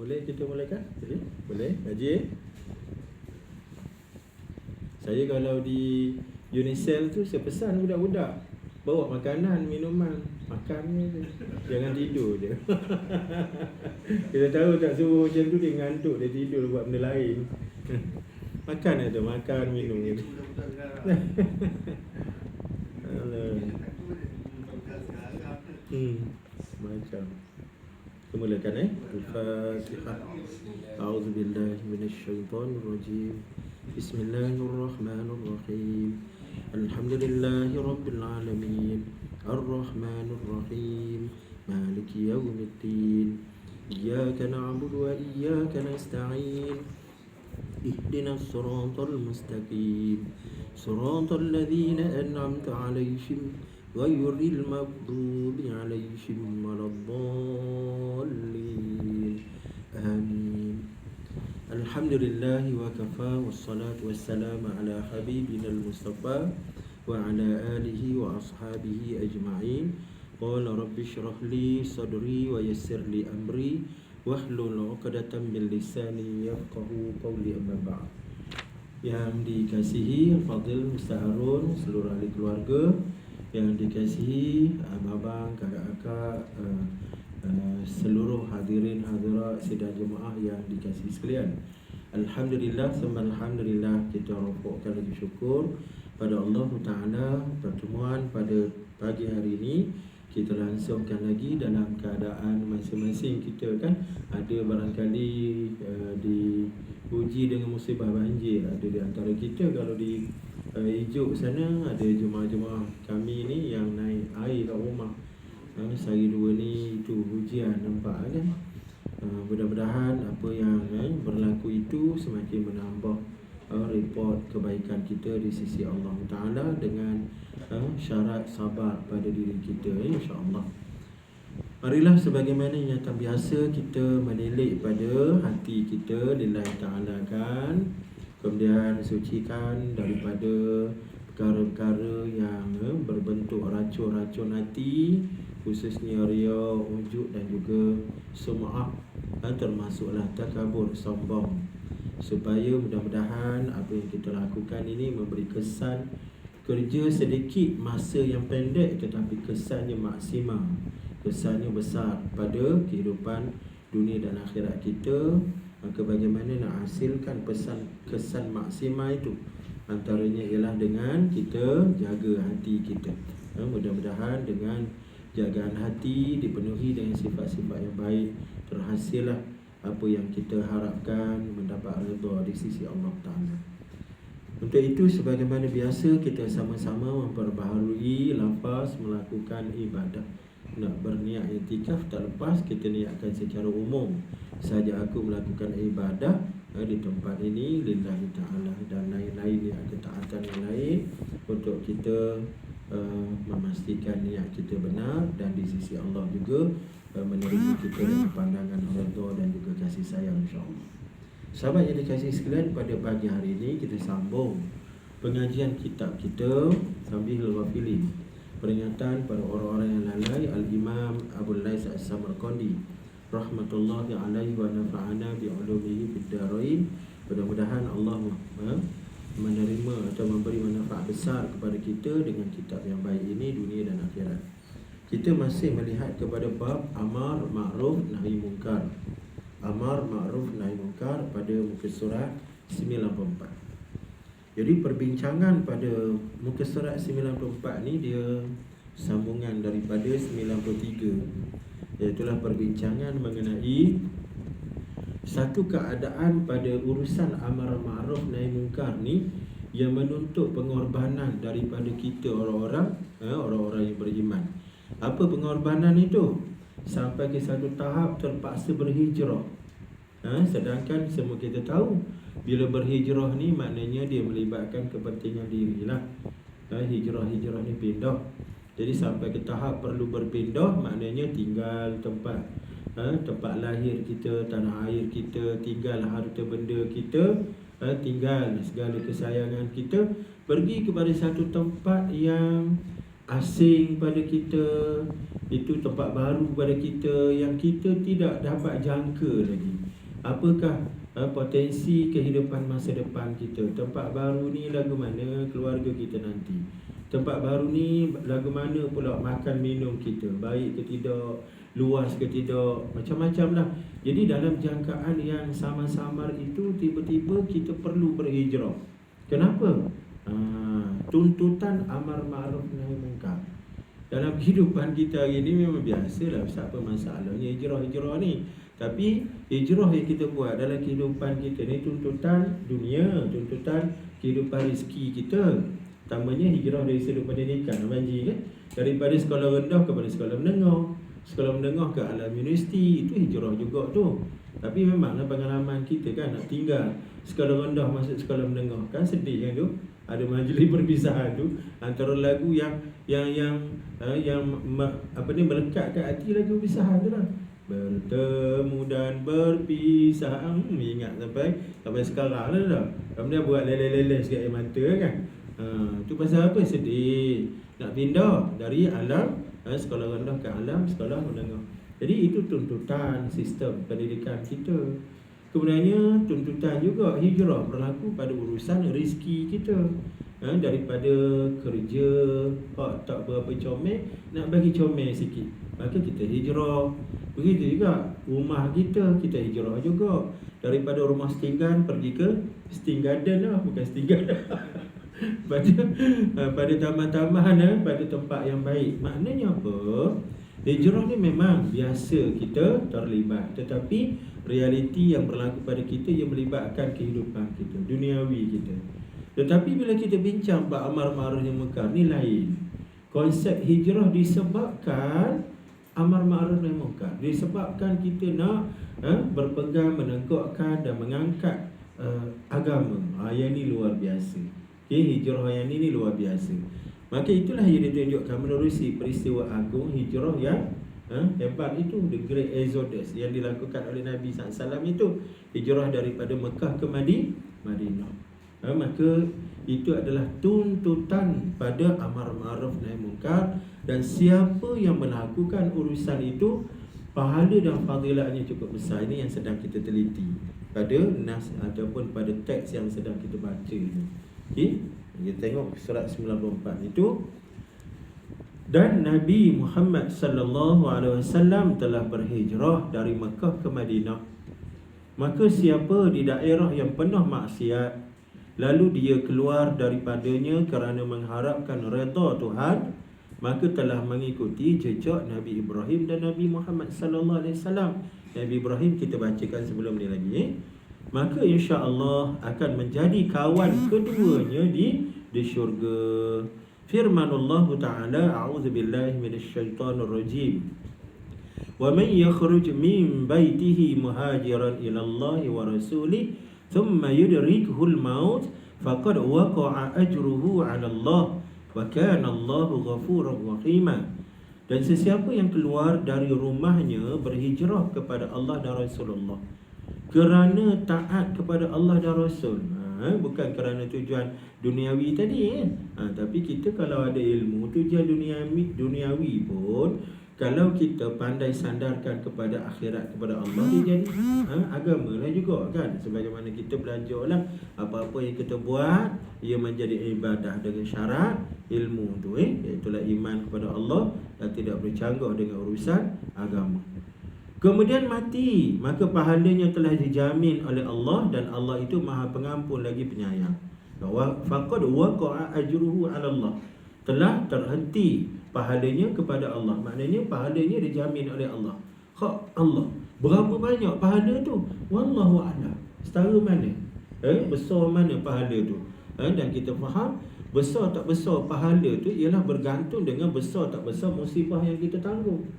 Boleh kita mulakan? Jadi, boleh? Haji? Saya kalau di Unicel tu, saya pesan budak-budak bawa makanan, minuman, makan je. Jangan tidur je. Kita tahu tak suruh macam tu, dia ngantuk, dia tidur buat benda lain. Makan tu, makan, minum je. Macam Mulakan Al-Fatihah. A'udzubillahi minasyaitonirrajim. Bismillahirrahmanirrahim. Alhamdulillahi rabbil alamin. Ar-Rahmanir Rahim. Maliki yaumiddin. Iyyaka na'budu wa iyyaka nasta'in. Ihdinas siratal mustaqim. Siratal ladzina an'amta 'alaihim ghairil maghdubi 'alaihim waladdallin. Amin. Alhamdulillahi wa kafa, wassalatu wassalamu ala habibina al-mustafa wa ala alihi wa ashabihi ajma'in. Qala rabbi shrah li sadri wa yassir li amri wahlul 'uqdatam min lisani yafqahu qawli, amma ba'd. Yang dikasihi Fadil Ustaz Harun, seluruh ahli keluarga, yang dikasihi abang-abang, kakak-kakak, seluruh hadirin hadirat sidang jemaah yang dikasihi sekalian. Alhamdulillah, alhamdulillah, kita rokokkan lagi syukur pada Allah Ta'ala. Pertemuan pada pagi hari ini kita langsungkan lagi dalam keadaan masing-masing kita kan. Ada barangkali diuji dengan musibah banjir. Ada di antara kita kalau di Ijuk sana ada jemaah-jemaah kami ni yang naik air kat rumah. Sehari dua ni itu hujan nampak kan. Mudah-mudahan apa yang berlaku itu semakin menambah report kebaikan kita di sisi Allah Ta'ala dengan syarat sabar pada diri kita, insya-Allah. Marilah sebagaimana yang biasa kita menilik pada hati kita lillahi ta'ala kan. Kemudian sucikan daripada perkara-perkara yang berbentuk racun-racun hati, khususnya riya, ujub dan juga sum'ah, termasuklah takabur, sombong. Supaya mudah-mudahan apa yang kita lakukan ini memberi kesan kerja sedikit masa yang pendek, tetapi kesannya maksimal, kesannya besar pada kehidupan dunia dan akhirat kita. Maka bagaimana nak hasilkan kesan maksimal itu? Antaranya ialah dengan kita jaga hati kita. Mudah-mudahan dengan jagaan hati dipenuhi dengan sifat-sifat yang baik, terhasillah apa yang kita harapkan, mendapat redha di sisi Allah Ta'ala. Untuk itu sebagaimana biasa kita sama-sama memperbaharui lafaz melakukan ibadah. Nak berniat iktikaf tak lepas kita niatkan secara umum saja aku melakukan ibadah di tempat ini lillahi ta'ala, dan lain-lain ketaatan yang lain untuk kita memastikan niat kita benar dan di sisi Allah juga menerima kita dengan pandangan redha dan juga kasih sayang, insya-Allah. Sahabat yang dikasihi sekalian, pada pagi hari ini kita sambung pengajian kitab kita Tanbihul Ghafilin, peringatan pada orang-orang yang lalai, Al-Imam Abu Lais As-Samarqandi rahmatullahi alaihi wa nafa'ana bi'ulumihi fid darain. Mudah-mudahan Allah menerima atau memberi manfaat besar kepada kita dengan kitab yang baik ini dunia dan akhirat. Kita masih melihat kepada bab amar ma'ruf nahi munkar. Amar ma'ruf nahi munkar pada muka surat 94. Jadi perbincangan pada muka surat 94 ni dia sambungan daripada 93. Iaitulah perbincangan mengenai satu keadaan pada urusan amar ma'ruf nahi munkar ni yang menuntut pengorbanan daripada kita orang-orang yang beriman. Apa pengorbanan itu? Sampai ke satu tahap terpaksa berhijrah. Sedangkan semua kita tahu bila berhijrah ni maknanya dia melibatkan kepentingan dirilah. Hijrah ni pindah. Jadi sampai ke tahap perlu berpindah, maknanya tinggal tempat lahir kita, tanah air kita, tinggal harta benda kita, tinggal segala kesayangan kita, pergi kepada satu tempat yang asing pada kita, itu tempat baru pada kita yang kita tidak dapat jangka lagi. Apakah potensi kehidupan masa depan kita? Tempat baru ni lagu mana keluarga kita nanti? Tempat baru ni lagu mana pula makan minum kita? Baik ke tidak? Luas ke tidak? Macam-macam lah. Jadi dalam jangkaan yang sama-samar itu, tiba-tiba kita perlu berhijrah. Kenapa? Tuntutan amar ma'ruf nahi munkar. Dalam kehidupan kita hari ni memang biasalah, siapa masalahnya hijrah ni. Tapi hijrah yang kita buat dalam kehidupan kita ni tuntutan dunia, tuntutan kehidupan rezeki kita. Tamanya hijrah dari sudut pendidikan, Haji kan? Daripada sekolah rendah kepada sekolah menengah, sekolah menengah ke alam universiti, itu hijrah juga tu. Tapi memanglah pengalaman kita kan, nak tinggal sekolah rendah masuk sekolah menengah, kan sedih kan tu. Ada majlis perpisahan tu antara lagu yang melekat kat hati, lagu perpisahan tu lah. Bertemu dan berpisah, ingat sampai sekarang lah dah. Kemudian buat lele-lele sikit air mata kan. Tu pasal apa? Sedih nak pindah dari alam sekolah rendah ke alam sekolah menengah. Jadi itu tuntutan sistem pendidikan kita. Kemudiannya tuntutan juga hijrah berlaku pada urusan rezeki kita. Daripada kerja tak berapa comel, nak bagi comel sikit, maka kita hijrah. Begitu juga rumah kita hijrah juga. Daripada rumah setinggan pergi ke Sting Garden lah, bukan Sting Garden. pada taman-taman, pada tempat yang baik. Maknanya apa? Hijrah ni memang biasa kita terlibat, tetapi realiti yang berlaku pada kita yang melibatkan kehidupan kita, duniawi kita. Tetapi bila kita bincang bab amar ma'ruf nahi munkar ni lain. Konsep hijrah disebabkan amar ma'ruf nahi munkar, disebabkan kita nak berpegang, menegakkan dan mengangkat agama. Yang ni luar biasa. Hijrah yang ni luar biasa. Maka itulah yang ditunjukkan menerusi peristiwa agung hijrah yang hebat itu, the great exodus yang dilakukan oleh Nabi SAW itu, hijrah daripada Mekah ke Madinah. Maka itu adalah tuntutan pada amar ma'ruf nahi munkar, dan siapa yang melakukan urusan itu, pahala dan fadilahnya cukup besar. Ini yang sedang kita teliti pada nas ataupun pada teks yang sedang kita baca ini. Kita tengok surat 94 itu. Dan Nabi Muhammad sallallahu alaihi wasallam telah berhijrah dari Mekah ke Madinah. Maka siapa di daerah yang penuh maksiat, lalu dia keluar daripadanya kerana mengharapkan redha Tuhan, maka telah mengikuti jejak Nabi Ibrahim dan Nabi Muhammad sallallahu alaihi wasallam. Nabi Ibrahim kita bacakan sebelum ni lagi. Maka insya-Allah akan menjadi kawan keduanya di syurga. Firmanullah Ta'ala, a'udzubillahi minasyaitonir rajim. Wa man yakhruj min baitihi muhajiran ila Allah wa rasulih thumma yudrikuhul maut faqad waqa'a ajruhu 'ala Allah wa kana Allahu ghafurur rahima. Dan sesiapa yang keluar dari rumahnya berhijrah kepada Allah dan Rasulullah kerana taat kepada Allah dan Rasul, bukan kerana tujuan duniawi tadi tapi kita kalau ada ilmu tujuan duniawi pun, kalau kita pandai sandarkan kepada akhirat, kepada Allah, dia jadi agama lah juga kan. Sebagaimana kita belajar lah, apa-apa yang kita buat ia menjadi ibadah dengan syarat ilmu tu, iaitulah iman kepada Allah dan tidak bercanggah dengan urusan agama. Kemudian mati, maka pahalanya telah dijamin oleh Allah, dan Allah itu Maha Pengampun lagi Penyayang. Faqad waqa'a ajruhu 'ala Allah, telah terhenti pahalanya kepada Allah. Maknanya pahalanya dijamin oleh Allah. Hak Allah. Berapa banyak pahala tu? Wallahu a'lam. Setara mana? Besar mana pahala tu? Dan kita faham besar tak besar pahala tu ialah bergantung dengan besar tak besar musibah yang kita tanggung.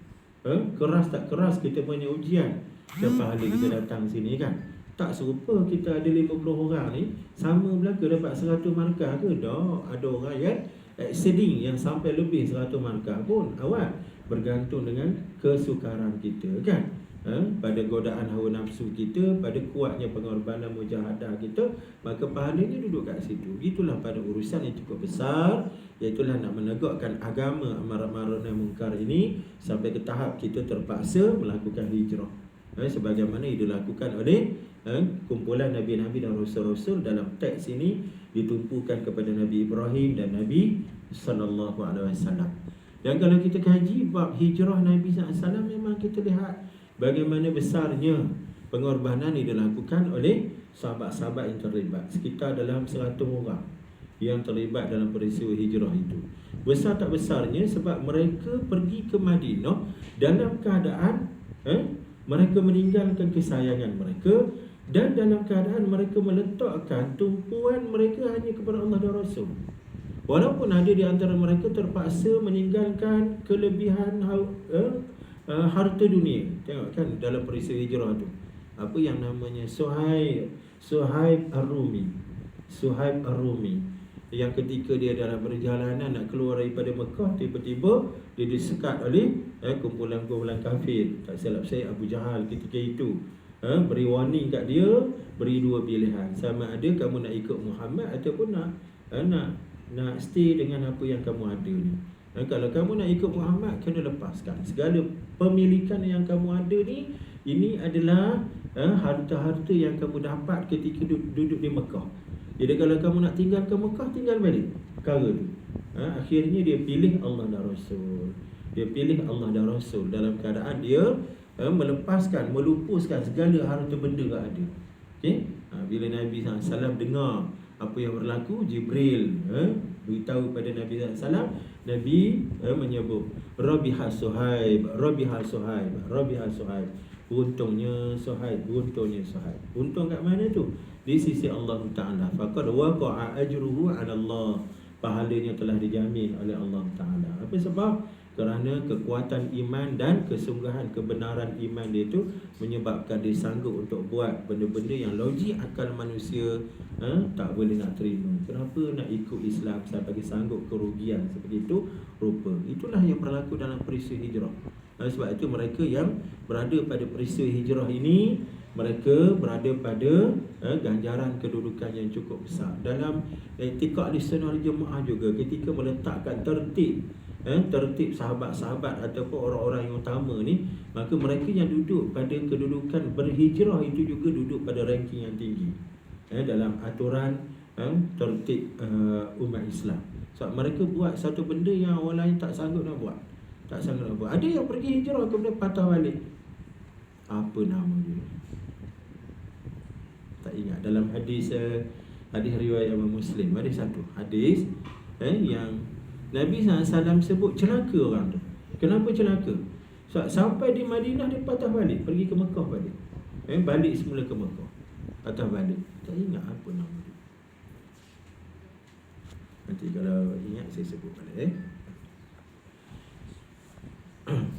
Keras tak keras kita punya ujian, dan pahala kita datang sini kan. Tak serupa kita ada 50 orang ni sama belaka dapat 100 markah ke? Tak. Ada orang yang exceeding, yang sampai lebih 100 markah pun awak, bergantung dengan kesukaran kita kan. pada godaan hawa nafsu kita, pada kuatnya pengorbanan mujahadah kita, maka pahalanya duduk kat situ. Itulah pada urusan yang cukup besar, iaitulah nak menegakkan agama amar ma'ruf nahi munkar ini sampai ke tahap kita terpaksa melakukan hijrah, sebagaimana yang dilakukan oleh kumpulan Nabi-Nabi dan Rasul-Rasul. Dalam teks ini ditumpukan kepada Nabi Ibrahim dan Nabi sallallahu alaihi wasallam. Dan kalau kita kaji bab hijrah Nabi SAW, memang kita lihat bagaimana besarnya pengorbanan yang dilakukan oleh sahabat-sahabat yang terlibat. Sekitar dalam 100 orang yang terlibat dalam peristiwa hijrah itu. Besar tak besarnya sebab mereka pergi ke Madinah dalam keadaan mereka meninggalkan kesayangan mereka, dan dalam keadaan mereka meletakkan tumpuan mereka hanya kepada Allah dan Rasul. Walaupun ada di antara mereka terpaksa meninggalkan kelebihan harta dunia. Tengok kan dalam peristiwa hijrah tu, apa yang namanya Suhaib Ar-Rumi. Suhaib Ar-Rumi yang ketika dia dalam perjalanan nak keluar daripada Mekah, tiba-tiba dia disekat oleh kumpulan-kumpulan kafir. Tak silap saya Abu Jahal ketika itu beri warning kat dia, beri dua pilihan, sama ada kamu nak ikut Muhammad ataupun nak stay dengan apa yang kamu ada ni. Kalau kamu nak ikut Muhammad, kena lepaskan segala pemilikan yang kamu ada ni. Ini adalah harta-harta yang kamu dapat ketika duduk di Mekah. Jadi kalau kamu nak tinggal ke Mekah, tinggal balik perkara tu. Akhirnya dia pilih Allah dan Rasul. Dia pilih Allah dan Rasul dalam keadaan dia melepaskan, melupuskan segala harta benda yang ada. Okay? Bila Nabi SAW dengar apa yang berlaku, Jibril beritahu pada Nabi SAW. Nabi menyebut Rabihal Suhaib, Rabihal Suhaib, Rabihal Suhaib. Untungnya Suhaib, untungnya Suhaib. Untung kat mana tu? Di sisi Allah Ta'ala. Faqad waqa'a ajruhu 'ala Allah. Pahalanya telah dijamin oleh Allah Ta'ala. Apa sebab? Kerana kekuatan iman dan kesungguhan kebenaran iman dia itu menyebabkan dia sanggup untuk buat benda-benda yang logik akal manusia tak boleh nak terima. Kenapa nak ikut Islam sampai sanggup kerugian seperti itu rupa? Itulah yang berlaku dalam peristiwa hijrah. Sebab itu mereka yang berada pada peristiwa hijrah ini, mereka berada pada ganjaran kedudukan yang cukup besar. Dalam i'tiqad Ahlussunnah wal Jamaah juga, ketika meletakkan tertib sahabat-sahabat ataupun orang-orang yang utama ni, maka mereka yang duduk pada kedudukan berhijrah itu juga duduk pada ranking yang tinggi dalam aturan tertib umat Islam. Sebab mereka buat satu benda yang orang lain tak sanggup nak buat. Ada yang pergi hijrah kemudian patah balik. Apa nama dia? Tak ingat. Dalam hadis riwayat Imam Muslim, ada satu hadis yang Nabi SAW sebut celaka orang tu. Kenapa celaka? Sampai di Madinah dia patah balik, pergi ke Mekah balik. Balik semula ke Mekah, patah balik. Tak ingat apa nama dia. Nanti kalau ingat saya sebut balik.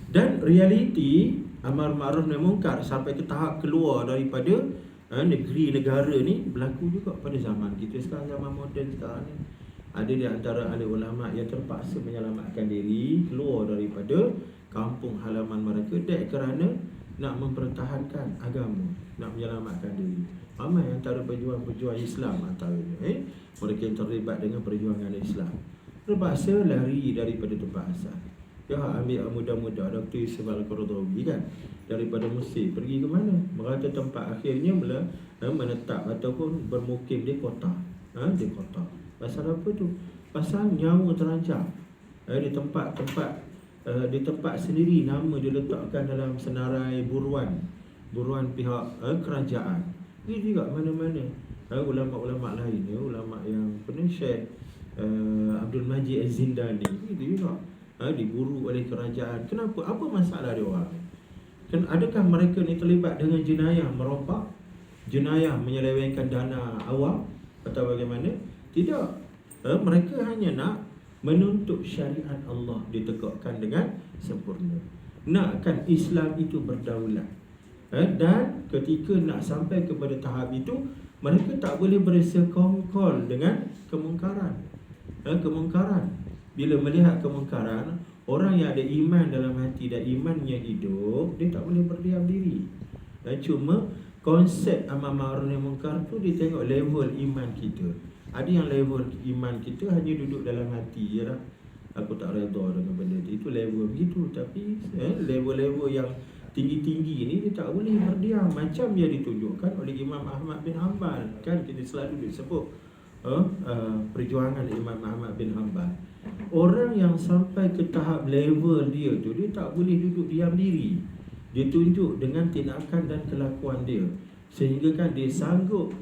Dan realiti amar ma'ruf nahi munkar sampai ke tahap keluar daripada negeri negara ni berlaku juga pada zaman kita sekarang, zaman moden sekarang ni. Ada di antara ahli ulama yang terpaksa menyelamatkan diri keluar daripada kampung halaman mereka kerana nak mempertahankan agama, nak menyelamatkan diri. Ramai antara pejuang-pejuang Islam antaranya mereka yang terlibat dengan perjuangan Islam terpaksa lari daripada tempat asal. Dia ambil muda-muda Dr. Yusuf Al-Qaradawi kan, daripada Mesir pergi ke mana? Merata tempat akhirnya menetap ataupun bermukim di kota. Di kota. Pasal apa tu? Pasal nyawa terancam. Di tempat sendiri nama diletakkan dalam senarai buruan pihak kerajaan. Ini juga mana-mana ulama-ulama lain, ulama yang Syekh Abdul Majid Az-Zindani itu juga diburu oleh kerajaan. Kenapa? Apa masalah dia orang? Adakah mereka ni terlibat dengan jenayah merompak, jenayah menyelewengkan dana awam atau bagaimana? Tidak. Mereka hanya nak menuntut syariat Allah ditegakkan dengan sempurna. Nakkan Islam itu berdaulat. Dan ketika nak sampai kepada tahap itu, mereka tak boleh bersekongkol dengan kemungkaran. Kemungkaran. Bila melihat kemungkaran, Orang yang ada iman dalam hati dan imannya hidup, dia tak boleh berdiam diri. Dan cuma konsep amar ma'ruf nahi munkar tu dia tengok level iman kita. Ada yang level iman kita hanya duduk dalam hati je lah. Aku tak redha dengan benda tu. Itu level begitu. Tapi level-level yang tinggi-tinggi ni dia tak boleh berdiam. Macam yang ditunjukkan oleh Imam Ahmad bin Hanbal. Kan kita selalu disebut perjuangan Imam Ahmad bin Hanbal. Orang yang sampai ke tahap level dia tu, dia tak boleh duduk diam diri. Dia tunjuk dengan tindakan dan kelakuan dia, sehingga kan dia sanggup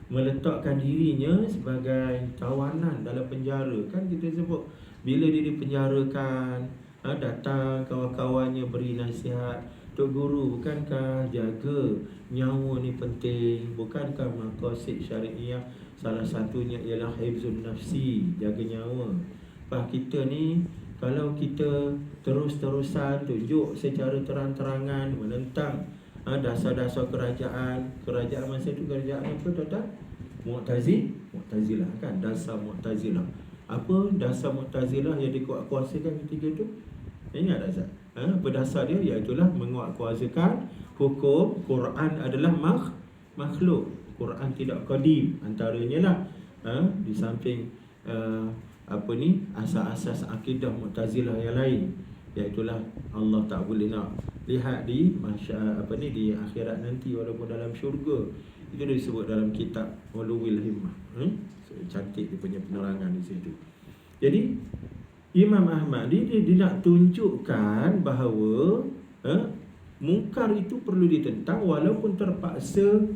meletakkan dirinya sebagai tawanan dalam penjara. Kan kita sebut bila dia dipenjarakan, datang kawan-kawannya beri nasihat, Tok Guru, bukankah jaga nyawa ni penting? Bukankah maqasid syariah salah satunya ialah hifzun nafsi, jaga nyawa? Pak kita ni kalau kita terus-terusan tunjuk secara terang-terangan menentang dasar-dasar kerajaan masa tu kerajaan apa tuan-tuan? Mu'tazilah kan, dasar Mu'tazilah. Apa dasar Mu'tazilah yang dikuatkuasakan ketika tu? Ingat tak Ustaz? Apa dasar dia? Iaitulah menguatkuasakan hukum Quran adalah makhluk. Quran tidak qadim, antaranya lah di samping asas-asas akidah Mu'tazilah yang lain, iaitulah Allah tak boleh nak lihat di di akhirat nanti walaupun dalam syurga. Itu disebut dalam kitab Ulul Himmah. Cantik dia punya penerangan di situ. Jadi Imam Ahmad dia nak tunjukkan bahawa mungkar itu perlu ditentang walaupun terpaksa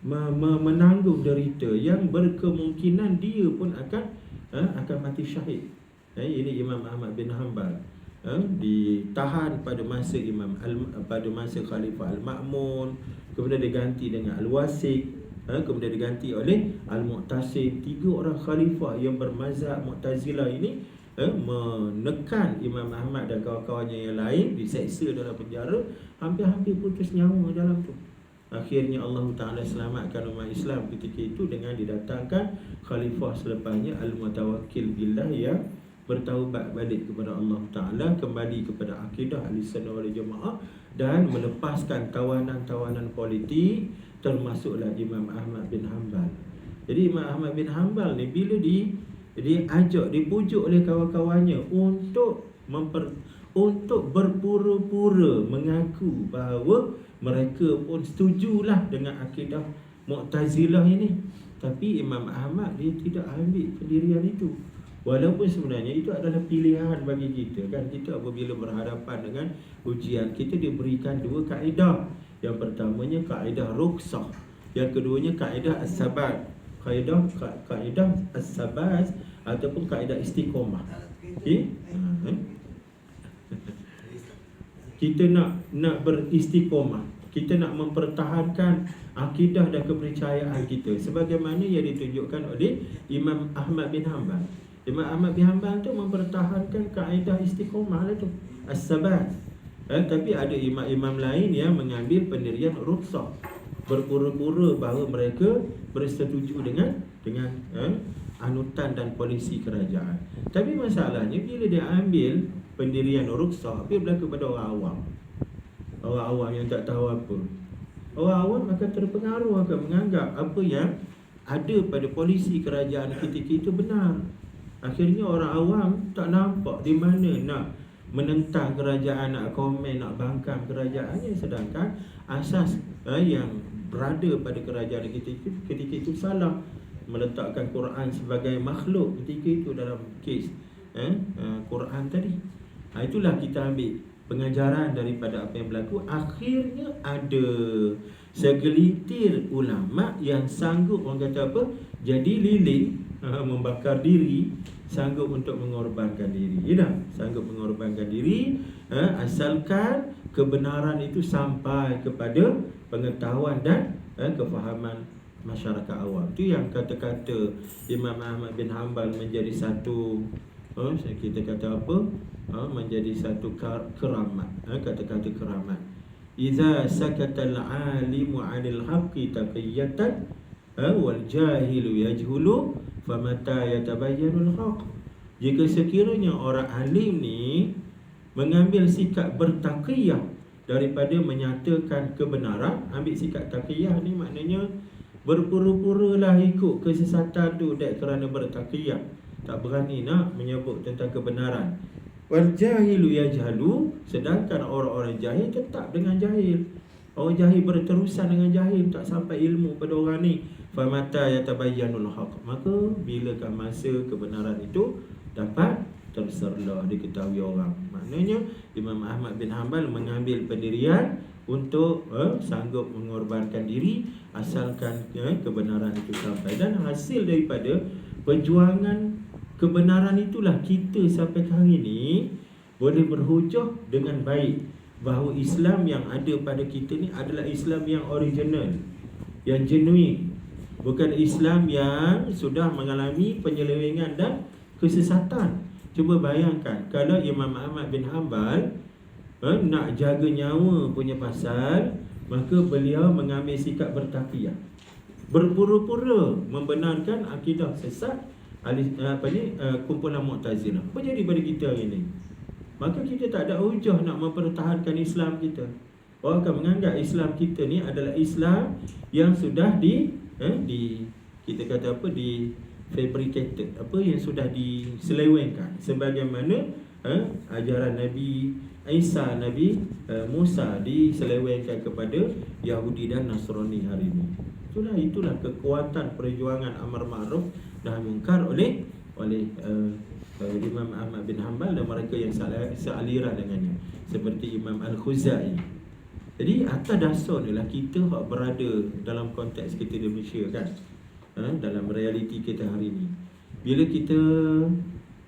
menanggung derita yang berkemungkinan dia pun akan mati syahid. Ini Imam Ahmad bin Hanbal ditahan pada masa pada masa Khalifah Al-Ma'mun, kemudian diganti dengan Al-Wasiq, kemudian diganti oleh Al-Mu'tasim. 3 orang khalifah yang bermazhab Mu'tazilah ini menekan Imam Ahmad dan kawan-kawannya yang lain, diseksa dalam penjara, hampir-hampir putus nyawa dalam tu. Akhirnya Allah Ta'ala selamatkan umat Islam ketika itu dengan didatangkan khalifah selepasnya Al-Mutawakkil Billah yang bertaubat balik kepada Allah Ta'ala, kembali kepada akidah Ahlussunnah wal Jamaah dan melepaskan tawanan-tawanan politik, termasuklah Imam Ahmad bin Hanbal. Jadi Imam Ahmad bin Hanbal ni bila dipujuk oleh kawan-kawannya untuk berpura-pura mengaku bahawa mereka pun setujulah dengan akidah Mu'tazilah ini, tapi Imam Ahmad dia tidak ambil pendirian itu. Walaupun sebenarnya itu adalah pilihan bagi kita kan. Kita apabila berhadapan dengan ujian, kita diberikan 2 kaedah. Yang pertamanya kaedah rukhsah, yang keduanya kaedah as-sabat. Kaedah as-sabat ataupun kaedah istiqomah. Okey? Kita nak beristiqomah, kita nak mempertahankan akidah dan kepercayaan kita sebagaimana yang ditunjukkan oleh Imam Ahmad bin Hanbal. Imam Ahmad bin Hanbal tu mempertahankan kaedah istiqomah lah tu, as-sabat. Tapi ada imam-imam lain yang mengambil pendirian rukhsah, berpura-pura bahawa mereka bersetuju dengan anutan dan polisi kerajaan. Tapi masalahnya bila dia ambil pendirian rukhsah, apa yang berlaku pada orang awam? Orang awam yang tak tahu apa, orang awam akan terpengaruh, akan menganggap apa yang ada pada polisi kerajaan ketika itu benar. Akhirnya orang awam tak nampak di mana nak menentang kerajaan, nak komen, nak bangkang kerajaannya, sedangkan asas yang berada pada kerajaan ketika itu salah, meletakkan Quran sebagai makhluk ketika itu dalam kes Quran tadi. Itulah kita ambil pengajaran daripada apa yang berlaku. Akhirnya ada segelintir ulama yang sanggup, orang kata apa, jadi lilin, membakar diri, sanggup untuk mengorbankan diri. Ya dah, sanggup mengorbankan diri, asalkan kebenaran itu sampai kepada pengetahuan dan kefahaman masyarakat awam. Itu yang kata-kata Imam Ahmad bin Hanbal menjadi satu, kita kata apa, menjadi satu keramat. Kata-kata keramat, Iza sakatal alimu 'anil haqqi taqiyatan wal jahilu yajhulu famata yatabayyanul haqq. Jika sekiranya orang alim ni mengambil sikap bertaqiyah daripada menyatakan kebenaran, ambil sikap taqiyah ni maknanya berpura-puralah ikut kesesatan tu dek kerana bertaqiyah, tak berani nak menyebut tentang kebenaran. Wal jahilu yajhalu, sedangkan orang-orang jahil tetap dengan jahil. Orang jahil berterusan dengan jahil, tak sampai ilmu pada orang ni. Famata yatabayyanul haq, maka bilakah masa kebenaran itu dapat terserlah diketahui orang. Maknanya Imam Ahmad bin Hanbal mengambil pendirian untuk sanggup mengorbankan diri asalkan kebenaran itu sampai. Dan hasil daripada perjuangan kebenaran itulah kita sampai hari ini boleh berhujah dengan baik bahawa Islam yang ada pada kita ni adalah Islam yang original, yang genuine, bukan Islam yang sudah mengalami penyelewengan dan kesesatan. Cuba bayangkan kalau Imam Ahmad bin Hanbal nak jaga nyawa punya pasal, maka beliau mengambil sikap bertaqiyah, berpura-pura membenarkan akidah sesat kumpulan Mu'tazilah. Apa jadi pada kita hari ini? Maka kita tak ada hujah nak mempertahankan Islam kita. Orang akan menganggap Islam kita ni adalah Islam yang sudah kita kata apa, di fabricated, apa yang sudah diselewengkan, sebagaimana ajaran Nabi Isa, Nabi Musa diselewengkan kepada Yahudi dan Nasrani hari ini. Itulah kekuatan perjuangan amar ma'ruf nahi munkar oleh Imam Ahmad bin Hanbal dan mereka yang sealiran dengannya, seperti Imam Al-Khuzai. Jadi atas dasar ni lah kita berada dalam konteks kita di Malaysia kan, dalam realiti kita hari ni. Bila kita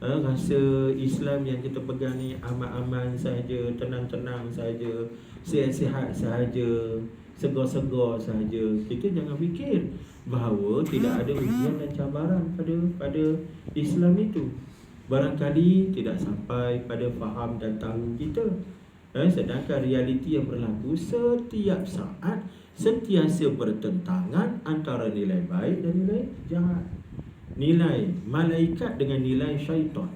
rasa Islam yang kita pegang ni aman-aman saja, tenang-tenang saja, sihat-sihat saja, segar-segar saja, kita jangan fikir bahawa tidak ada ujian dan cabaran pada Islam itu. Barangkali tidak sampai pada faham dan tahu kita. Sedangkan realiti yang berlaku setiap saat sentiasa bertentangan antara nilai baik dan nilai jahat. Nilai malaikat dengan nilai syaitan,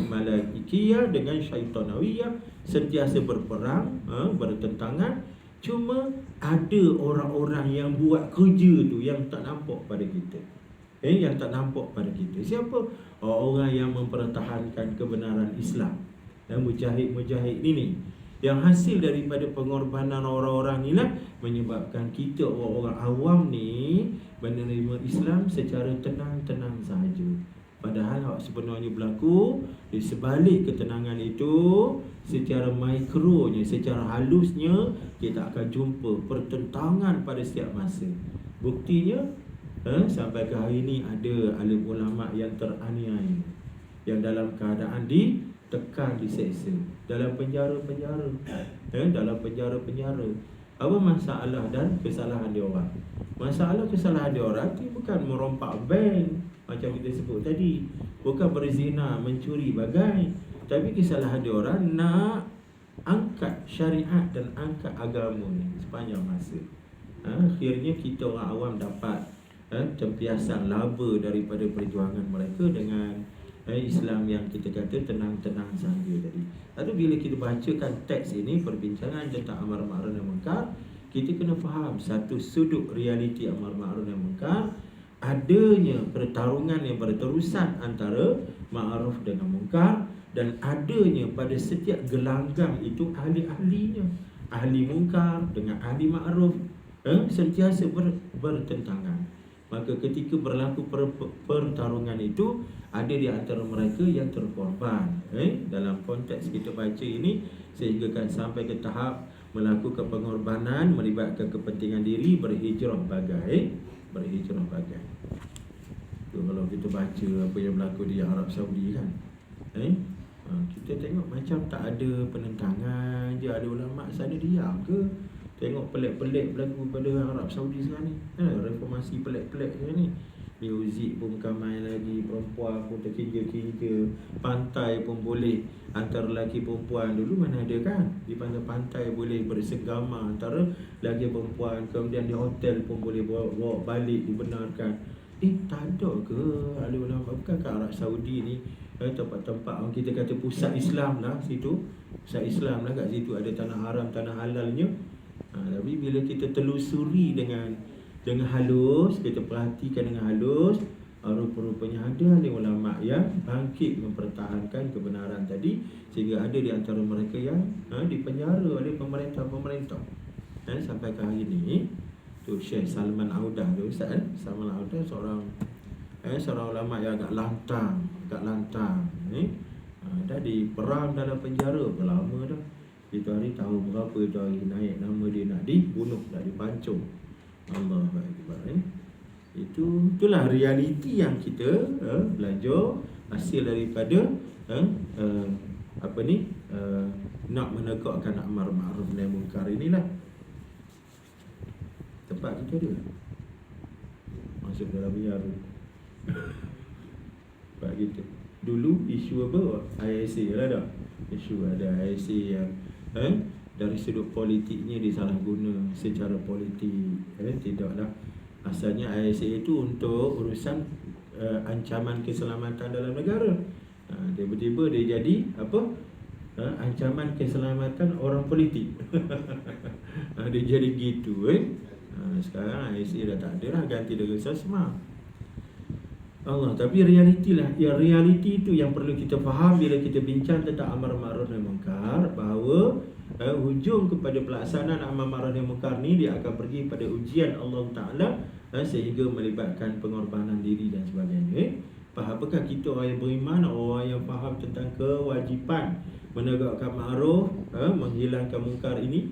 malaikiyah dengan syaitanawiyah sentiasa berperang, bertentangan. Cuma ada orang-orang yang buat kerja tu yang tak nampak pada kita. Yang tak nampak pada kita. Siapa? Orang yang mempertahankan kebenaran Islam. Dan mujahid-mujahid ini, yang hasil daripada pengorbanan orang-orang inilah menyebabkan kita orang-orang awam ni menerima Islam secara tenang-tenang sahaja. Padahal hak sebenarnya berlaku di sebalik ketenangan itu, secara mikronya, secara halusnya, kita akan jumpa pertentangan pada setiap masa. Buktinya sampai ke hari ini ada alim ulama yang teraniaya, yang dalam keadaan ditekan, diseksa, dalam penjara-penjara, dalam penjara-penjara. Apa masalah dan kesalahan dia orang? Masalah kesalahan dia orang itu bukan merompak bank macam kita sebut tadi, bukan berzina, mencuri, bagai. Tapi kesalahan dia orang nak angkat syariat dan angkat agama ni sepanjang masa. Akhirnya kita orang awam dapat tempiasan laba daripada perjuangan mereka dengan Islam yang kita kata tenang-tenang saja tadi. Lalu bila kita bacakan teks ini, perbincangan tentang amar ma'ruf nahi munkar, kita kena faham satu sudut realiti amar ma'ruf nahi munkar, adanya pertarungan yang berterusan antara ma'ruf dengan munkar, dan adanya pada setiap gelanggang itu ahli-ahlinya. Ahli munkar dengan ahli ma'ruf sentiasa bertentangan. Maka ketika berlaku pertarungan itu, ada di antara mereka yang terkorban. Dalam konteks kita baca ini, sehingga kan sampai ke tahap melakukan pengorbanan, melibatkan kepentingan diri, berhijrah bagai. Tu kalau kita baca apa yang berlaku di Arab Saudi kan, kita tengok macam tak ada penentangan je. Ada ulama sana diam ke? Tengok pelik-pelik berlaku pada Arab Saudi sekarang ni, reformasi pelik-pelik sekarang ni. Muzik pun bukan main lagi, perempuan pun terkinja-kinja, pantai pun boleh antara lelaki perempuan. Dulu mana ada kan, di pantai-pantai boleh bersegama antara lelaki perempuan. Kemudian di hotel pun boleh bawa balik, dibenarkan. Tak ada ke ahli ulama? Bukankah Arab Saudi ni tempat-tempat orang kita kata pusat Islam lah situ, pusat Islam lah, kat situ ada tanah haram, tanah halalnya. Tapi bila kita telusuri dengan halus, kita perhatikan dengan halus, rupa-rupanya ada ulama yang bangkit mempertahankan kebenaran tadi, sehingga ada di antara mereka yang dipenjara oleh pemerintah sampai ke hari ini. Tu Syekh Salman Audah tu, Ustaz Salman Audah seorang ulama yang agak lantang, dah diperam dalam penjara lama dah. Itu hari tahun berapa tu hari naik nama dia nak dibunuh, nak dipancung. Allahu Akbar. Itulah realiti yang kita belajar hasil daripada nak menegakkan amar ma'ruf nahi munkar inilah. Tempat kita ada masuk dalam penjara. Tempat kita dulu isu apa? ISA lah dah. Isu ada ISA yang dari sudut politiknya disalahguna secara politik. Tidaklah. Asalnya ISA itu untuk urusan ancaman keselamatan dalam negara. Tiba-tiba dia jadi apa? Ancaman keselamatan orang politik. Dia jadi gitu. Sekarang ISA dah tak ada lah, ganti dengan SASMA. Allah, tapi realiti itu yang perlu kita faham bila kita bincang tentang amar ma'ruf nahi munkar, bahawa hujung kepada pelaksanaan amar ma'ruf nahi munkar ni dia akan pergi pada ujian Allah Ta'ala, sehingga melibatkan pengorbanan diri dan sebagainya. Apakah kita orang yang beriman, orang yang faham tentang kewajipan menegakkan ma'ruf, menghilangkan munkar ini,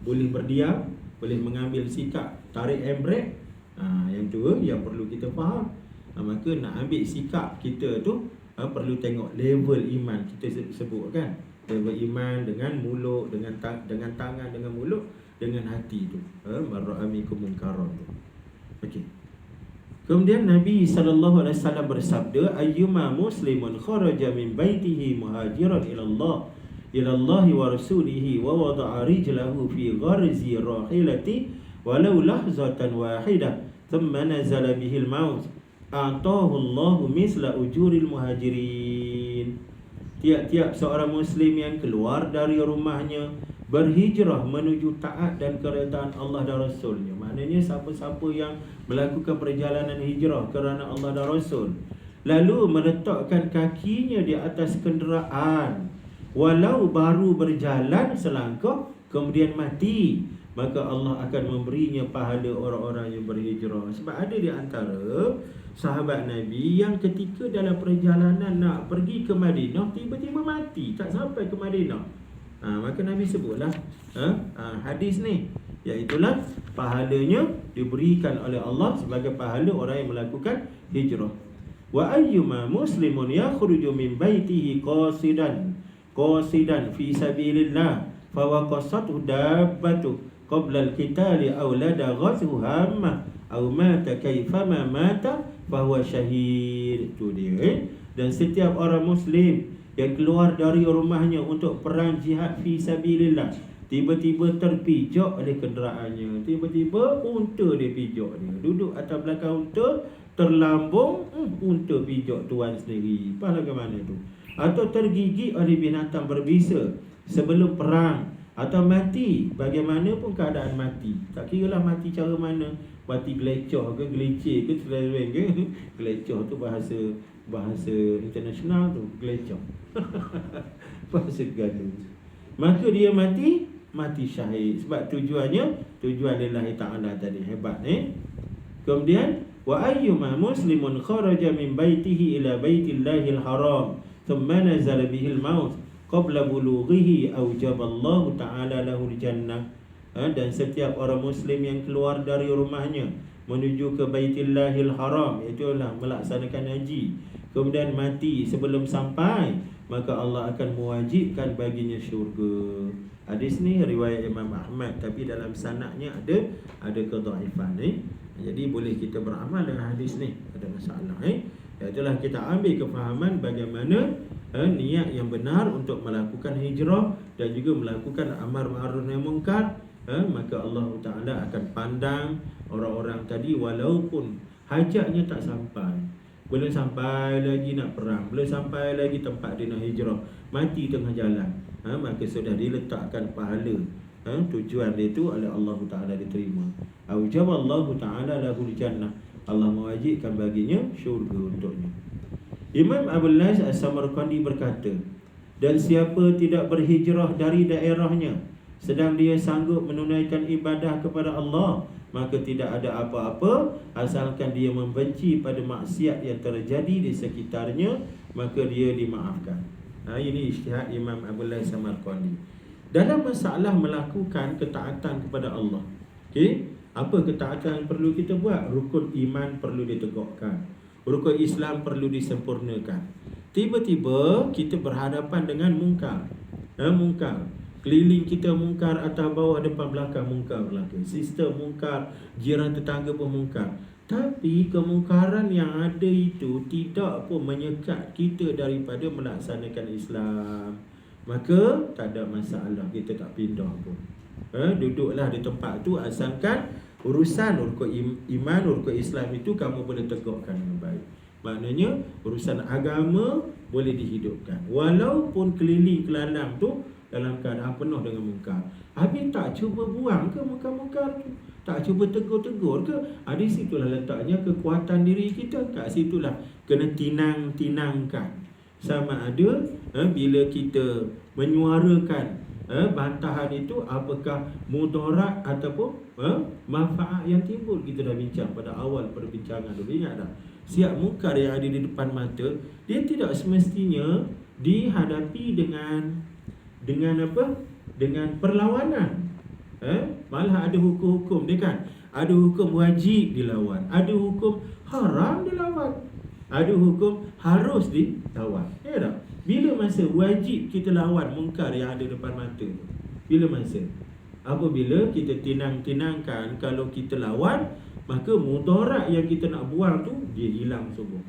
boleh berdiam, boleh mengambil sikap tarik handbrake. Yang tu yang perlu kita faham. Maka nak ambil sikap kita tu perlu tengok level iman kita sebut kan. Level iman dengan mulut, dengan tangan, dengan mulut, dengan hati tu. Marra'amikum munkaron tu. Okey. Kemudian Nabi SAW bersabda, ayyuma muslimun kharaja min baitihi muhajiran ila Allah wa rasulihi wa wada'a rijlahu fi gharzi rahilati walau lahzatan wahidah thumma nazala bihil maut atahu Allahu misla ujuril muhajirin. Tiap-tiap seorang muslim yang keluar dari rumahnya berhijrah menuju taat dan keredaan Allah dan Rasulnya. Maknanya siapa-siapa yang melakukan perjalanan hijrah kerana Allah dan Rasul, lalu meletakkan kakinya di atas kenderaan, walau baru berjalan selangkah kemudian mati, maka Allah akan memberinya pahala orang-orang yang berhijrah. Sebab ada di antara sahabat Nabi yang ketika dalam perjalanan nak pergi ke Madinah, tiba-tiba mati, tak sampai ke Madinah. Maka Nabi sebutlah hadis ni, iaitulah pahalanya diberikan oleh Allah sebagai pahala orang yang melakukan hijrah. Wa ayyuma muslimun yakhruju min baitihi qasidan fi sabilillah fawaqasathu dabbatu qabla al-qitali aw lada ghazhu hamma aw mata kaifama mata fahuwa syahid. Itu dia. Dan setiap orang muslim yang keluar dari rumahnya untuk perang jihad fi sabilillah, tiba-tiba terpijak oleh kenderaannya, tiba-tiba unta dia pijak dia, duduk atas belakang unta, terlambung, unta pijak tuan sendiri, pas ke mana tu, atau tergigit oleh binatang berbisa sebelum perang, atau mati, bagaimanapun keadaan mati, tak kira lah mati cara mana, mati gelecoh ke gelicir ke terleweng ke. Gelecoh tu bahasa internasional tu, gelecoh. Bahasa gaduh. Maka dia mati syahid. Sebab tujuan lillahi ta'ala tadi, hebat Kemudian wa ayyuma muslimun kharaja min baitihi ila baitillahil haram thumma nazala bihil maut qabla bulughihi aujaballahu ta'ala lahul jannah. Dan setiap orang muslim yang keluar dari rumahnya menuju ke Baitillahil Haram, itulah melaksanakan haji, kemudian mati sebelum sampai, maka Allah akan mewajibkan baginya syurga. Hadis ni riwayat Imam Ahmad, tapi dalam sanadnya ada kedhaifan Jadi boleh kita beramal dengan hadis ni, ada masalah Itulah kita ambil kefahaman bagaimana niat yang benar untuk melakukan hijrah dan juga melakukan amar ma'ruf nahi munkar. Maka Allah Ta'ala akan pandang orang-orang tadi walaupun hajatnya tak sampai, Belum sampai lagi nak perang, belum sampai lagi tempat dia nak hijrah, mati tengah jalan. Maka sudah diletakkan pahala. Tujuan dia tu oleh Allah Ta'ala diterima. Aujaballahu Ta'ala lahul jannah. Allah mewajibkan baginya syurga untuknya. Imam Abul Lais As-Samarqandi berkata, dan siapa tidak berhijrah dari daerahnya sedang dia sanggup menunaikan ibadah kepada Allah, maka tidak ada apa-apa asalkan dia membenci pada maksiat yang terjadi di sekitarnya, maka dia dimaafkan. Ini ijtihad Imam Abul Lais Samarqandi dalam masalah melakukan ketaatan kepada Allah. Apa ketaatan yang perlu kita buat? Rukun iman perlu ditegakkan, rukun Islam perlu disempurnakan. Tiba-tiba kita berhadapan dengan mungkar. Mungkar keliling kita, mungkar atas bawah depan belakang mungkar berlaku, sistem mungkar, jiran tetangga pun mungkar. Tapi kemungkaran yang ada itu tidak pun menyekat kita daripada melaksanakan Islam, maka tak ada masalah, kita tak pindah pun. Duduklah di tempat tu, asalkan urusan rukun iman, rukun Islam itu kamu boleh tegakkan dengan baik. Maknanya urusan agama boleh dihidupkan, walaupun keliling kelalang tu dalam keadaan penuh dengan mungkar. Habis tak cuba buang ke mungkar-mungkar tu, tak cuba tegur-tegur ke? Di situlah letaknya kekuatan diri kita. Kat situlah kena tinang-tinangkan. Sama ada bila kita menyuarakan bantahan itu, apakah mudarat ataupun manfaat yang timbul. Kita dah bincang pada awal perbincangan dulu, ingat tak? Siap mungkar yang ada di depan mata, dia tidak semestinya dihadapi dengan apa? Dengan perlawanan. Malah ada hukum-hukum dia kan. Ada hukum wajib dilawan, ada hukum haram dilawan, ada hukum harus dilawan. Ya tak? Bila masa wajib kita lawan mungkar yang ada depan mata? Bila masa? Apabila kita tinang-tinangkan kalau kita lawan, maka mudarat yang kita nak buang tu dia hilang sungguh.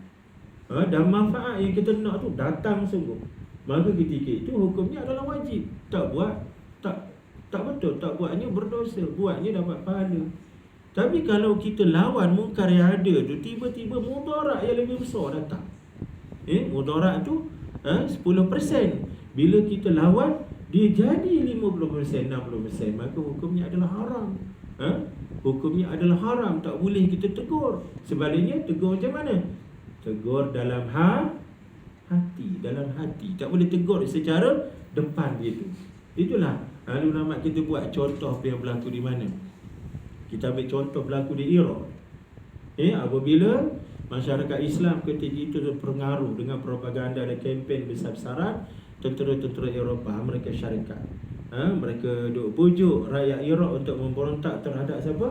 Dan manfaat yang kita nak tu datang sungguh. Maka ketika itu hukumnya adalah wajib. Tak buat, tak betul. Tak buatnya berdosa, buatnya dapat pahala. Tapi kalau kita lawan mungkar yang ada tu, tiba-tiba mudarat yang lebih besar datang. Mudarat tu 10%. Bila kita lawan, dia jadi 50%, 60%, maka hukumnya adalah haram. Hukumnya adalah haram, tak boleh kita tegur. Sebaliknya, tegur macam mana? Tegur dalam hati, dalam hati. Tak boleh tegur secara depan gitu. Itulah ulama kita buat contoh apa yang berlaku di mana. Kita ambil contoh berlaku di Iraq. Apabila masyarakat Islam ketika itu terpengaruh dengan propaganda dan kempen besar-besaran, tentera-tentera Eropah, mereka syarikat. Mereka duk pujuk rakyat Iraq untuk memberontak terhadap siapa?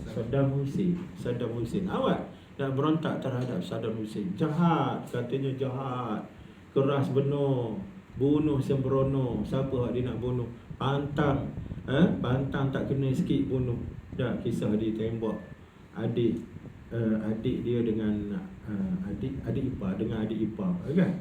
Saddam Hussein. Awak nak berontak terhadap Saddam Hussein. Jahat, katanya jahat. Keras benar. Bunuh sembrono. Siapa dia nak bunuh? Pantang. Pantang tak kena sikit bunuh. Dah kisah dia tembak adik dia dengan adik ipar dengan adik ipar kan.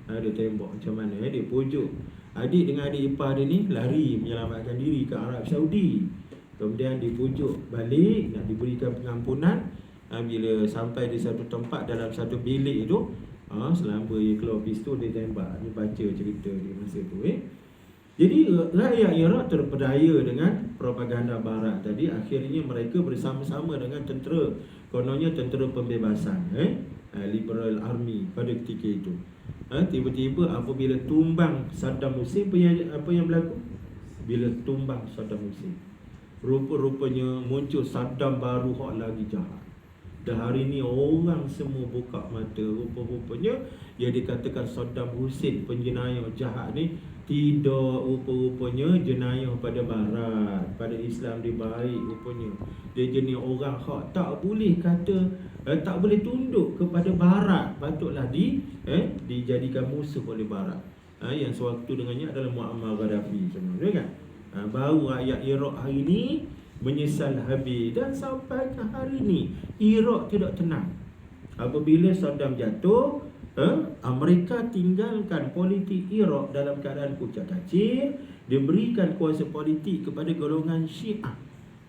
Dia tembak macam mana. Dia pujuk adik dengan adik ipar dia ni lari menyelamatkan diri ke Arab Saudi. Kemudian dipujuk balik, nak diberikan pengampunan. Bila sampai di satu tempat dalam satu bilik tu, selamba dia keluar pistol, dia tembak. Dia baca cerita dia masa tu. Jadi rakyat Iraq terpedaya dengan propaganda barat tadi. Akhirnya mereka bersama-sama dengan tentera, kononnya tentera pembebasan, Liberal Army pada ketika itu. Tiba-tiba apabila tumbang Saddam Hussein, apa yang berlaku? Bila tumbang Saddam Hussein, rupa-rupanya muncul Saddam baru hak lagi jahat. Dan hari ni orang semua buka mata. Rupa-rupanya yang dikatakan Saddam Hussein penjenayah jahat ni tidak, rupa-rupanya jenayah pada barat, pada Islam dia baik rupanya. Dia jenis orang hak tak boleh kata, tak boleh tunduk kepada barat. Patutlah dijadikan musuh oleh barat. Yang sewaktu dengannya adalah Muammar Gaddafi sebenarnya kan. Baru rakyat Iraq hari ni menyesal habis. Dan sampai ke hari ni Iraq tidak tenang. Apabila Saddam jatuh, Amerika tinggalkan politik Iraq dalam keadaan kucak kacir. Dia berikan kuasa politik kepada golongan Syiah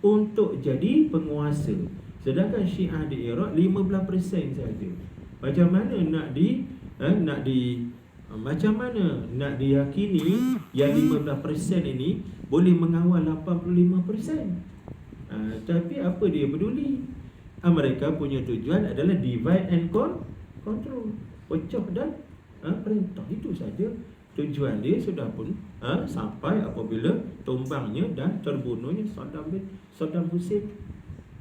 untuk jadi penguasa. Sedangkan Syiah di Iraq 15% saja. Macam mana macam mana nak diyakini yang 15% ini boleh mengawal 85%? Tapi apa dia peduli? Mereka punya tujuan adalah divide and control, pecah dan perintah. Itu saja tujuan dia. Sudah pun sampai apabila tumbangnya dan terbunuhnya Saddam Hussein.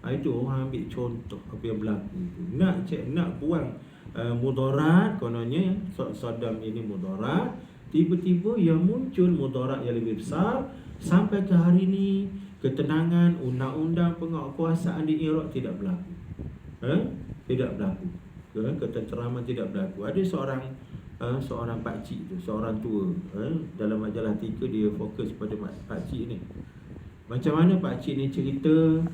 Itu orang ambil contoh apa yang berlaku itu. Nak buang mudarat, kononnya Saddam ini mudarat, tiba-tiba yang muncul mudarat yang lebih besar. Sampai ke hari ini ketenangan, undang-undang penguasaan di Iraq tidak berlaku. Tidak berlaku. Ketenteraman tidak berlaku. Ada seorang pakcik tu, seorang tua, dalam majalah 3 dia fokus pada pakcik ni. Macam mana pakcik ni cerita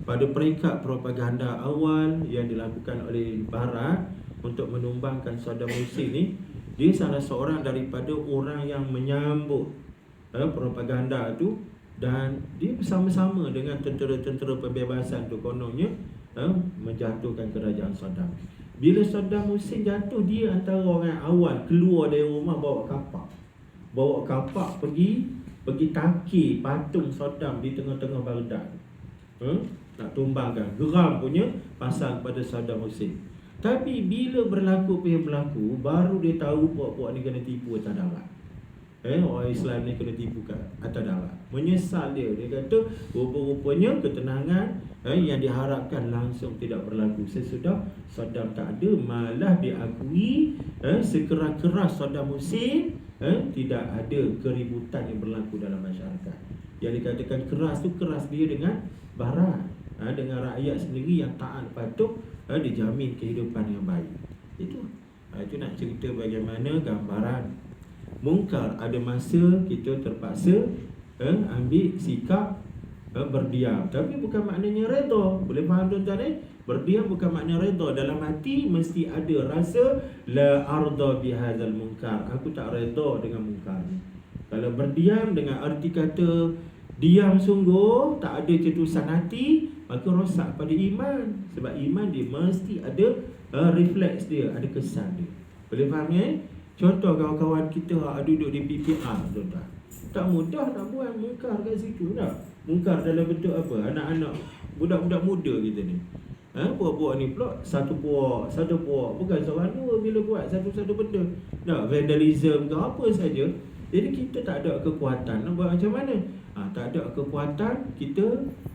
pada peringkat propaganda awal yang dilakukan oleh Barat untuk menumbangkan Saddam Hussein ni, dia salah seorang daripada orang yang menyambut propaganda tu, dan dia bersama-sama dengan tentera-tentera pembebasan tu kononnya menjatuhkan kerajaan Saddam. Bila Saddam Hussein jatuh, dia antara orang awal keluar dari rumah bawa kapak pergi takir patung Saddam di tengah-tengah Baghdad. Nak tumbangkan, geram punya pasal pada Saddam Hussein. Tapi bila berlaku apa yang berlaku, baru dia tahu puak-puak ni kena tipu atas darat. Orang Islam ni kena tipu kat atas darat. Menyesal dia kata rupa-rupanya ketenangan yang diharapkan langsung tidak berlaku. Sesudah Saddam tak ada, malah diakui sekeras-keras Saddam Hussein, tidak ada keributan yang berlaku dalam masyarakat. Yang dikatakan keras tu, keras dia dengan Barat, dengan rakyat sendiri yang taat patuh, dijamin kehidupan yang baik. Itu nak cerita bagaimana gambaran mungkar. Ada masa kita terpaksa ambil sikap berdiam, tapi bukan maknanya redha. Boleh faham tuan-tuan? Berdiam bukan makna redha. Dalam hati mesti ada rasa la arda bihadzal munkar, aku tak redha dengan mungkar ni. Kalau berdiam dengan arti kata diam sungguh, tak ada cetusan hati, maka rosak pada iman. Sebab iman dia mesti ada refleks dia, ada kesan dia. Boleh faham ya? Contoh kawan-kawan kita duduk di PPR, tuan-tuan, tak mudah nak buat mungkar kat situ tak? Mungkar dalam bentuk apa? Anak-anak, budak-budak muda kita ni, puak-puak ni pula satu puak, bukan seorang dua bila buat satu-satu benda. Vandalism ke apa saja. Jadi kita tak ada kekuatan nak buat macam mana? Tak ada kekuatan, kita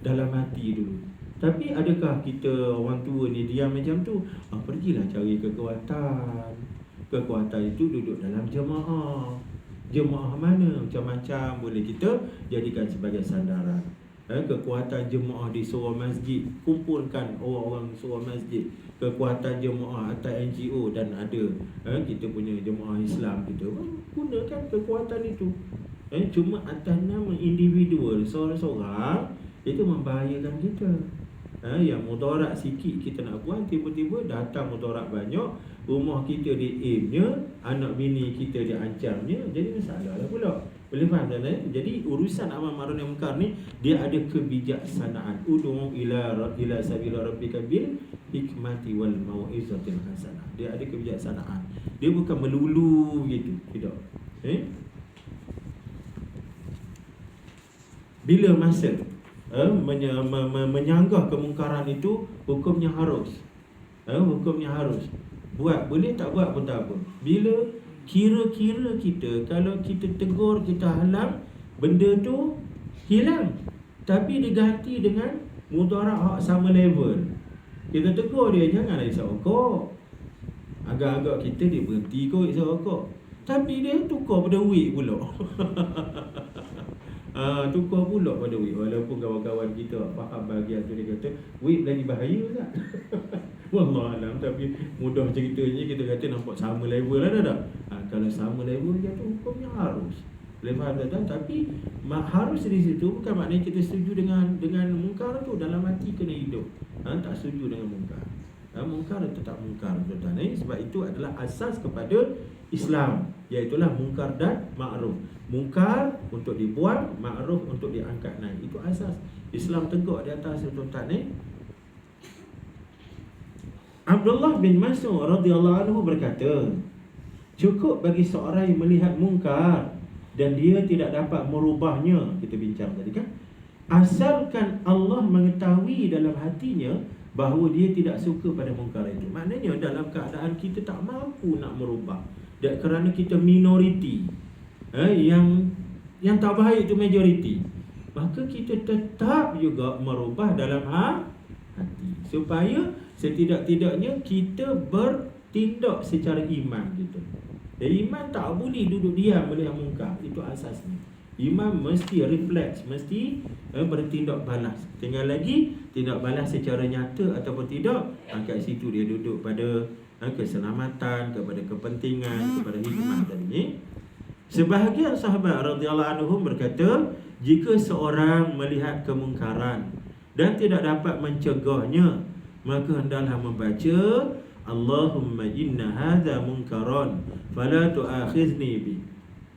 dalam hati dulu. Tapi adakah kita orang tua ni diam macam tu? Pergilah cari kekuatan. Kekuatan itu duduk dalam jemaah. Jemaah mana? Macam-macam boleh kita jadikan sebagai sandaran. Kekuatan jemaah di sebuah masjid, kumpulkan orang-orang sebuah masjid. Kekuatan jemaah atau NGO, dan ada kita punya jemaah Islam kita, gunakan kekuatan itu. Cuma atas nama individual seorang-seorang, itu membahayakan kita. Yang mudarat sikit kita nak buat, tiba-tiba datang mudarat banyak, rumah kita diaimnya, anak bini kita diancamnya, jadi masalah lah pula. Boleh faham tak? Jadi urusan amal ma'ruf nahi munkar ni, dia ada kebijaksanaan. Ud'u ila sabila rabbika bil hikmati wal mau'izatil hasanah. Dia ada kebijaksanaan. Dia bukan melulu gitu, tidak. Bila masa menyanggah kemungkaran itu, hukumnya harus. Hukumnya harus. Buat boleh, tak buat pun tak apa. Bila kira-kira kita, kalau kita tegur, kita halang, benda tu hilang, tapi diganti dengan mudarat hak sama level. Kita tegur dia, janganlah isap rokok. Agak-agak kita dia berhenti kot isap rokok, tapi dia tukar pada weed pula. Tukar pula pada weed. Walaupun kawan-kawan kita faham bahagian tu, dia kata weed lagi bahaya tak? Wallahualam. Tapi mudah ceritanya kita kata nampak sama level lah tak? Kalau sama level dia tu hukumnya harus. Boleh faham tak? Tapi harus di situ bukan maknanya kita setuju dengan mungkar tu. Dalam hati kena hidup. Tak setuju dengan mungkar. Mungkar tetap mungkar, tuan-tuan. Sebab itu adalah asas kepada Islam, iaitulah mungkar dan ma'ruf. Mungkar untuk dibuang, ma'ruf untuk diangkat naik. Itu asas. Islam tegak di atas, tuan-tuan. Abdullah bin Mas'ud radhiyallahu anhu berkata, cukup bagi seorang yang melihat mungkar dan dia tidak dapat merubahnya, kita bincang tadi kan, asalkan Allah mengetahui dalam hatinya bahawa dia tidak suka pada mungkar itu. Maknanya dalam keadaan kita tak mampu nak merubah, dan kerana kita minoriti, yang tak baik itu majoriti, maka kita tetap juga merubah dalam hati, supaya setidak-tidaknya kita bertindak secara iman gitu. Dan iman tak boleh duduk diam melihat mungkar, itu asasnya. Iman mesti refleks, mesti bertindak balas. Tinggal lagi tindak balas secara nyata ataupun tidak, kat situ dia duduk pada keselamatan, kepada kepentingan, kepada hikmah tadi. Sebahagian sahabat radhiyallahu anhum berkata, jika seorang melihat kemungkaran dan tidak dapat mencegahnya, maka hendaklah membaca Allahumma inna hadza munkaran fala tu'akhizni bi.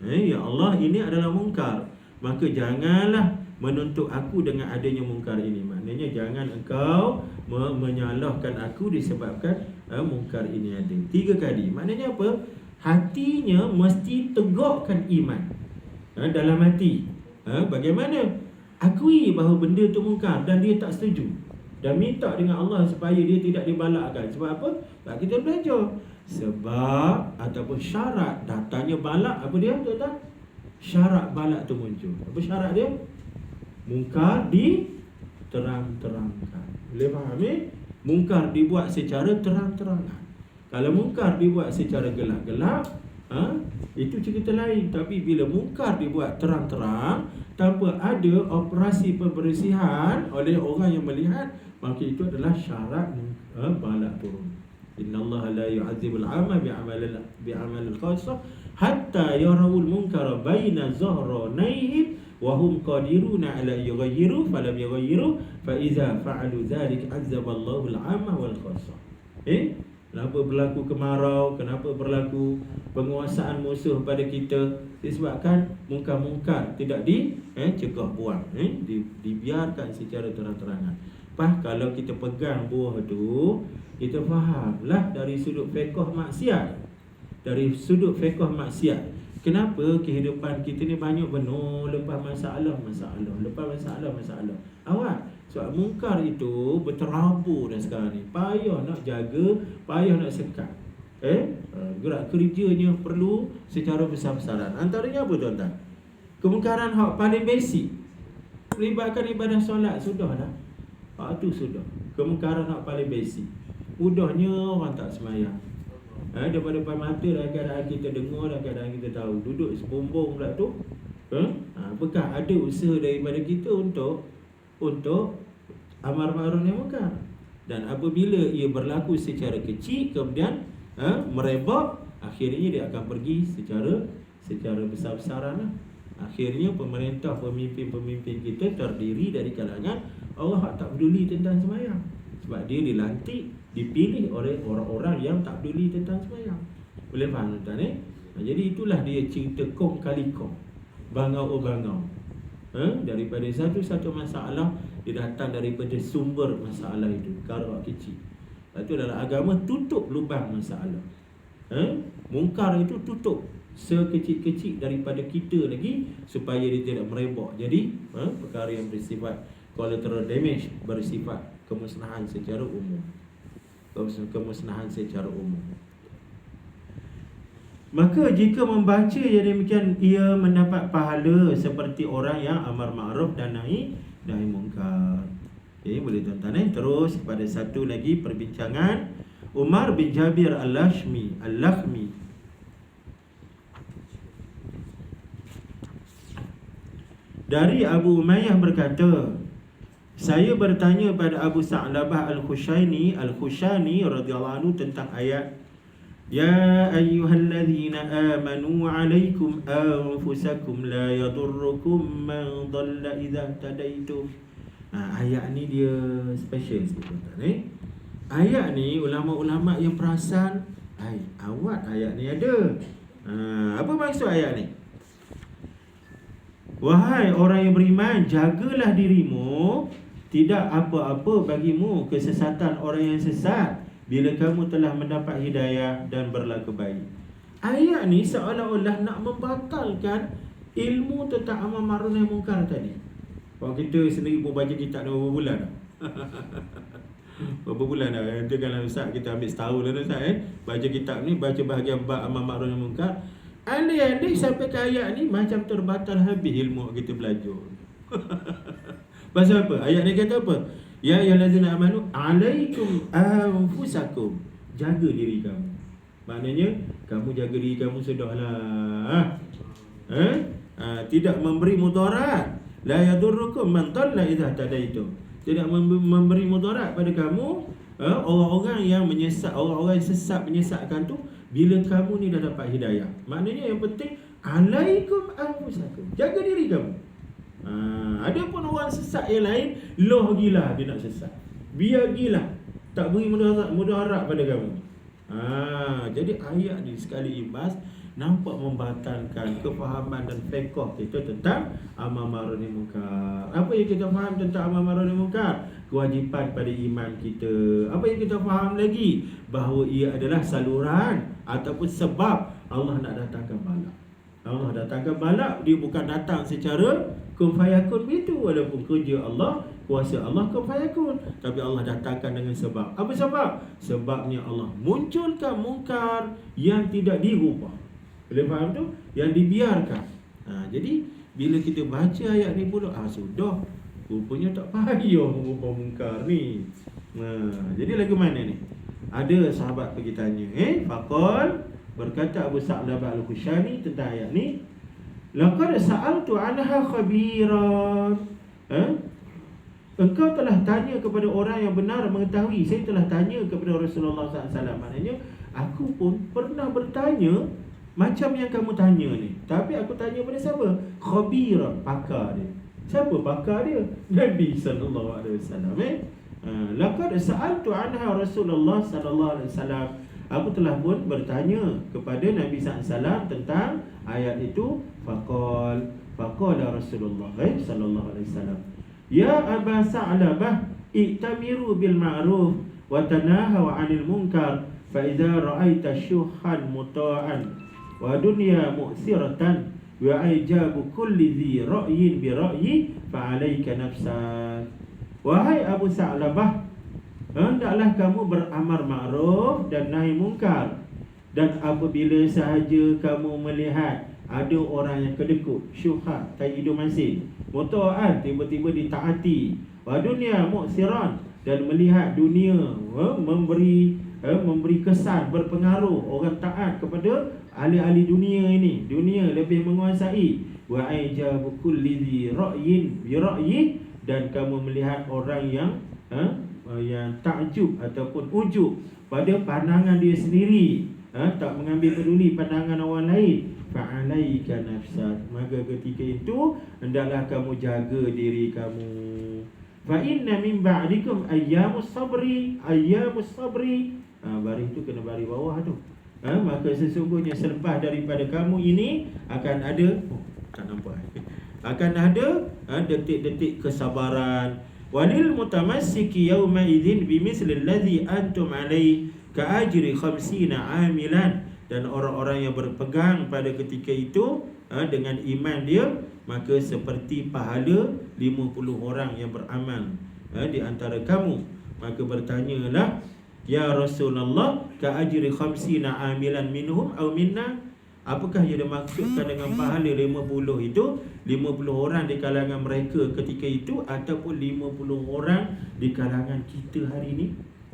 Ya Allah, ini adalah mungkar, maka janganlah menuntut aku dengan adanya mungkar ini. Maknanya jangan engkau menyalahkan aku disebabkan mungkar ini ada. 3 kali. Maknanya apa? Hatinya mesti tegakkan iman dalam hati. Bagaimana? Akui bahawa benda itu mungkar dan dia tak setuju, dan minta dengan Allah supaya dia tidak dibalakkan. Sebab apa? Sebab kita belajar sebab ataupun syarat datangnya balak. Apa dia tuan-tuan? Syarat balak tu muncul. Apa syarat dia? Mungkar diterang-terangkan. Boleh faham Mungkar dibuat secara terang-terangan. Kalau mungkar dibuat secara gelap-gelap, itu cerita lain. Tapi bila mungkar dibuat terang-terang tanpa ada operasi pembersihan oleh orang yang melihat, maka itu adalah syarat balak turun. Innallaha la yu'adzibul 'ama bi'amalil khassa hatta yarawul munkara baina zahranayhim wa hum qadiruna 'ala yughayyiru falam yughayyiru fa iza fa'alu dzalik 'azzaballahu al-'amma wal khassa. Kenapa berlaku kemarau? Kenapa berlaku penguasaan musuh pada kita? Disebabkan mungkar-mungkar tidak dicegah buang, dibiarkan secara terang-terangan. Kalau kita pegang buah tu, kita fahamlah dari sudut fiqh maksiat. Dari sudut fiqh maksiat, kenapa kehidupan kita ni banyak penuh lepas masalah. Awak, sebab mungkar itu berterabur dah sekarang ni. Payah nak jaga, payah nak sekat. Gerak kerjanya perlu secara besar-besaran. Antaranya apa tuan-tuan? Kemungkaran hak paling basic, melibatkan ibadah solat, sudah dah. Hak tu sudah. Kemungkaran hak paling basic. Mudahnya orang tak semayang. Depan-depan mata dalam keadaan kita dengar, dalam keadaan kita tahu. Duduk sebumbung pula tu. Apakah ada usaha daripada kita untuk amar ma'ruf nahi munkar? Dan apabila ia berlaku secara kecil kemudian merebak, akhirnya dia akan pergi secara besar-besaran lah. Akhirnya pemerintah, pemimpin-pemimpin kita terdiri dari kalangan Allah tak peduli tentang sembahyang. Sebab dia dilantik, dipilih oleh orang-orang yang tak peduli tentang sembahyang. Boleh faham tuan-tuan Jadi itulah dia cerita kong kali kong, bangau-bangau. Daripada satu-satu masalah, dia datang daripada sumber masalah itu, perkara kecil. Itu dalam agama tutup lubang masalah. Mungkar itu tutup sekecil-kecil daripada kita lagi, supaya dia tidak merebak. Jadi perkara yang bersifat collateral damage, bersifat kemusnahan secara umum. Maka jika membaca yang demikian, ia mendapat pahala seperti orang yang amar ma'ruf dan nahi munkar. Boleh tuan-tuan terus kepada satu lagi perbincangan. Umar bin Jabir al-Lakhmi dari Abu Umayyah berkata, saya bertanya pada Abu Sa'labah al-Khushani radhiyallahu anhu tentang ayat Ya ayyuhalladzina amanu 'alaikum anfusakum la yadurrukum man dhalla idza tadaitum. Ayat ni dia special sikit tuan-tuan Ayat ni ulama-ulama yang perasan, awak ayat ni ada. Apa maksud ayat ni? Wahai orang yang beriman, jagalah dirimu, tidak apa-apa bagimu kesesatan orang yang sesat, bila kamu telah mendapat hidayah dan berlaku baik. Ayat ni seolah-olah nak membatalkan ilmu tentang amar ma'ruf nahi munkar tadi. Kalau kita sendiri pun baca kitab dah berapa bulan dah. Berapa bulan dah. Nanti kalau Ustaz kita ambil setahun dah Ustaz baca kitab ni, baca bahagian bab amar ma'ruf nahi munkar. Alih-alih sampai ke ayat ni macam terbatal habis ilmu kita belajar. Pasal apa? Ayat ni kata apa? Ya ayyuhallazina amanu alaikum anfusakum. Jaga diri kamu. Maknanya kamu jaga diri kamu sudahlah. Tidak memberi mudarat. La yadurrukum man dhalla idza tadaitum. Tidak memberi mudarat pada kamu orang-orang yang menyesat, orang-orang yang sesat menyesatkan tu bila kamu ni dah dapat hidayah. Maknanya yang penting alaikum anfusakum. Jaga diri kamu. Ada pun orang sesat yang lain, loh gila dia nak sesat. Biar gila, tak beri mudarat pada kamu. Jadi ayat ni sekali imbas nampak membatalkan kefahaman dan fiqh kita tentang amar ma'ruf nahi munkar. Apa yang kita faham tentang amar ma'ruf nahi munkar? Kewajipan pada iman kita. Apa yang kita faham lagi? Bahawa ia adalah saluran ataupun sebab Allah nak datangkan bala. Allah datangkan bala, dia bukan datang secara kun fayakun begitu, walaupun kerja Allah, kuasa Allah kun fayakun, tapi Allah datangkan dengan sebab. Apa sebab? Sebabnya Allah munculkan munkar yang tidak dirubah. Boleh faham tu? Yang dibiarkan. Jadi bila kita baca ayat ni pula, sudah, rupanya tak payah mengubah munkar ni. Jadi lagu mana ni? Ada sahabat pergi tanya, faqal, berkata Abu Sa'labah Al-Khushani tentang ayat ni, laqad sa'altu anha khabiran. Engkau telah tanya kepada orang yang benar mengetahui. Saya telah tanya kepada Rasulullah SAW. Maknanya aku pun pernah bertanya macam yang kamu tanya ni, tapi aku tanya pada siapa? Khabiran, pakar dia. Siapa pakar dia? Nabi SAW. Laqad sa'altu anha Rasulullah SAW. Aku telah pun bertanya kepada Nabi SAW tentang ayat itu. Faqala Rasulullah sallallahu alaihi wasallam, ya Aba Sa'labah, i'tamiru bil ma'ruf wa tanahaw 'anil munkar, fa idza ra'aita syuhan muta'an wa dunya mu'siratan wa ijabu kulli dhi ra'yin bi ra'yi fa 'alaika nafsak. Wahai Abu Sa'labah, hendaklah kamu beramar ma'ruf dan nahi munkar. Dan apabila sahaja kamu melihat ada orang yang kedekut, syuhad, tai hidung masin, muta'an, tiba-tiba ditaati, wa dunia mu'siran, dan melihat dunia memberi kesan, berpengaruh, orang taat kepada ahli-ahli dunia ini, dunia lebih menguasai, wa ijabu kulli dhi ra'yin bi ra'yi, dan kamu melihat orang yang takjub ataupun ujub pada pandangan dia sendiri, tak mengambil peduli pandangan orang lain, fa'alaika nafsak, maka ketika itu hendaklah kamu jaga diri kamu. Fa inna min ba'dikum ayyamus sabri. Baris tu kena baris bawah tu. Maka sesungguhnya selepas daripada kamu ini akan ada, tak nampak, akan ada detik-detik kesabaran. Walil mutamassiki yawma idzin bimisli alladhi antum alaihi ka ajri 50 amilan. Dan orang-orang yang berpegang pada ketika itu dengan iman dia, maka seperti pahala 50 orang yang beramal di antara kamu. Maka bertanyalah, ya Rasulullah, ka ajri 50 amilan minhum aw minna, apakah yang dimaksudkan dengan pahala 50 itu? 50 orang di kalangan mereka ketika itu ataupun 50 orang di kalangan kita hari ini?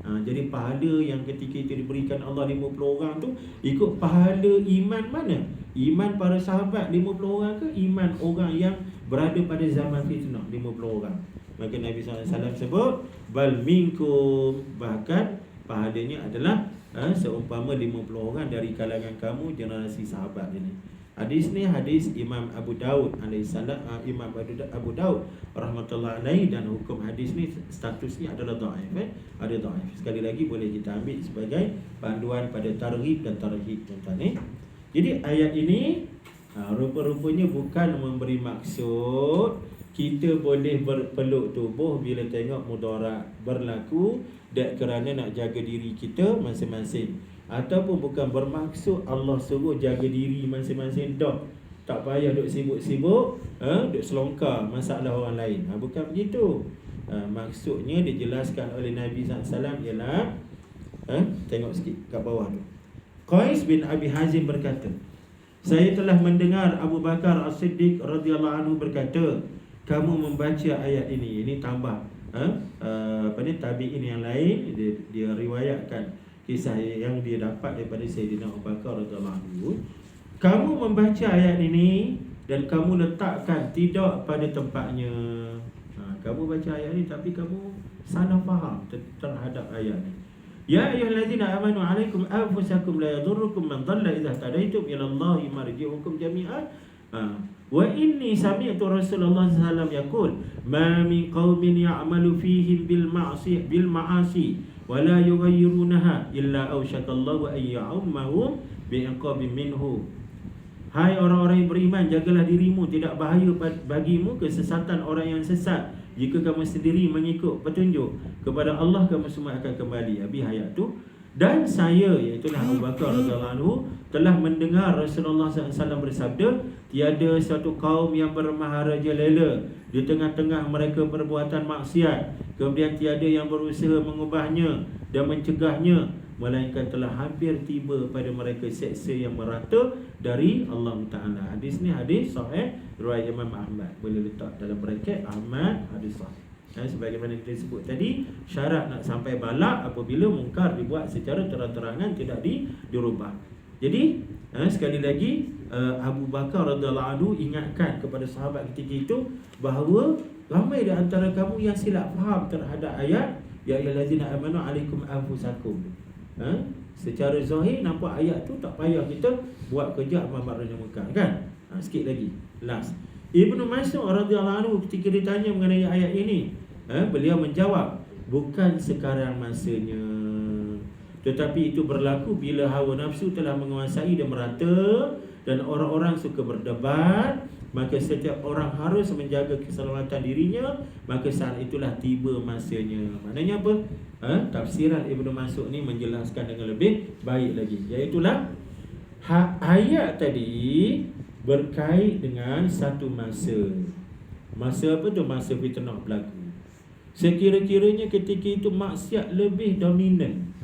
Jadi pahala yang ketika itu diberikan Allah 50 orang tu ikut pahala iman mana? Iman para sahabat 50 orang ke iman orang yang berada pada zaman fitnah 50 orang? Maka Nabi SAW sebut bal minkum, bahkan pahalanya adalah seumpama 50 orang dari kalangan kamu, generasi sahabat ini. Hadis ni hadis Imam Abu Daud alaihissalam, Imam Abu Daud rahmatullahi alaihi, dan hukum hadis ni statusnya adalah dhaif, ada dhaif. Sekali lagi boleh kita ambil sebagai panduan pada targhib dan tarhib tuan-tuan. Jadi ayat ini rupa-rupanya bukan memberi maksud kita boleh berpeluk tubuh bila tengok mudarat berlaku dan kerana nak jaga diri kita masing-masing, ataupun bukan bermaksud Allah suruh jaga diri masing-masing dah. Tak payah duk sibuk-sibuk, duk selongkar masalah orang lain. Bukan begitu. Maksudnya dijelaskan oleh Nabi SAW ialah tengok sikit kat bawah tu. Qais bin Abi Hazim berkata, saya telah mendengar Abu Bakar As-Siddiq radhiyallahu anhu berkata, kamu membaca ayat ini. Ini tambah tabi'in yang lain, dia riwayatkan kisah yang dia dapat daripada Sayyidina Abu Bakar radhiyallahu anhu. Kamu membaca ayat ini dan kamu letakkan tidak pada tempatnya. Kamu baca ayat ini tapi kamu salah faham terhadap ayat ini. Ya ayyuhallazina amanu alaikum anfusakum la yadurrukum man dhalla idza tadaitum ila Allahi marji'ukum jami'an. Wa inni sami'tu Rasulullah sallallahu alaihi wasallam yaqul ma min qaumin ya'malu fihim bil ma'asi wa la yughayyirunaha illa awshakallahu an ya'ummahum bi'iqabin minhu. Hai orang-orang yang beriman, jagalah dirimu, tidak bahaya bagimu kesesatan orang yang sesat. Jika kamu sendiri mengikut petunjuk kepada Allah, kamu semua akan kembali. Habis ayat tu. Dan saya, iaitu Abu Bakar radhiyallahu anhu, telah mendengar Rasulullah SAW bersabda, tiada satu kaum yang bermaharaja lela di tengah-tengah mereka perbuatan maksiat, kemudian tiada yang berusaha mengubahnya dan mencegahnya, melainkan telah hampir tiba pada mereka seksa yang merata dari Allah Ta'ala. Hadis ni hadis sahih riwayat Imam Ahmad. Boleh letak dalam bracket Ahmad hadis sahih. Sebagaimana kita sebut tadi, syarat nak sampai balak apabila mungkar dibuat secara terang-terangan, tidak dirubah. Jadi sekali lagi Abu Bakar radhiyallahu anhu ingatkan kepada sahabat ketika itu bahawa ramai di antara kamu yang silap faham terhadap ayat ya ayyuhallazina amanu alaikum anfusakum. Secara zahir nampak ayat tu tak payah kita buat kerja amal ma'ruf nahi munkar kan. Sikit lagi last. Ibnu Mas'ud radhiyallahu anhu ketika ditanya mengenai ayat ini, beliau menjawab, bukan sekarang masanya, tetapi itu berlaku bila hawa nafsu telah menguasai dan merata dan orang-orang suka berdebat, maka setiap orang harus menjaga keselamatan dirinya, maka saat itulah tiba masanya. Maknanya apa? Tafsiran Ibnu Mas'ud ni menjelaskan dengan lebih baik lagi, iaitulah ayat tadi berkait dengan satu masa. Masa apa tu? Masa fitnah berlaku. Sekira-kiranya ketika itu maksiat lebih dominan,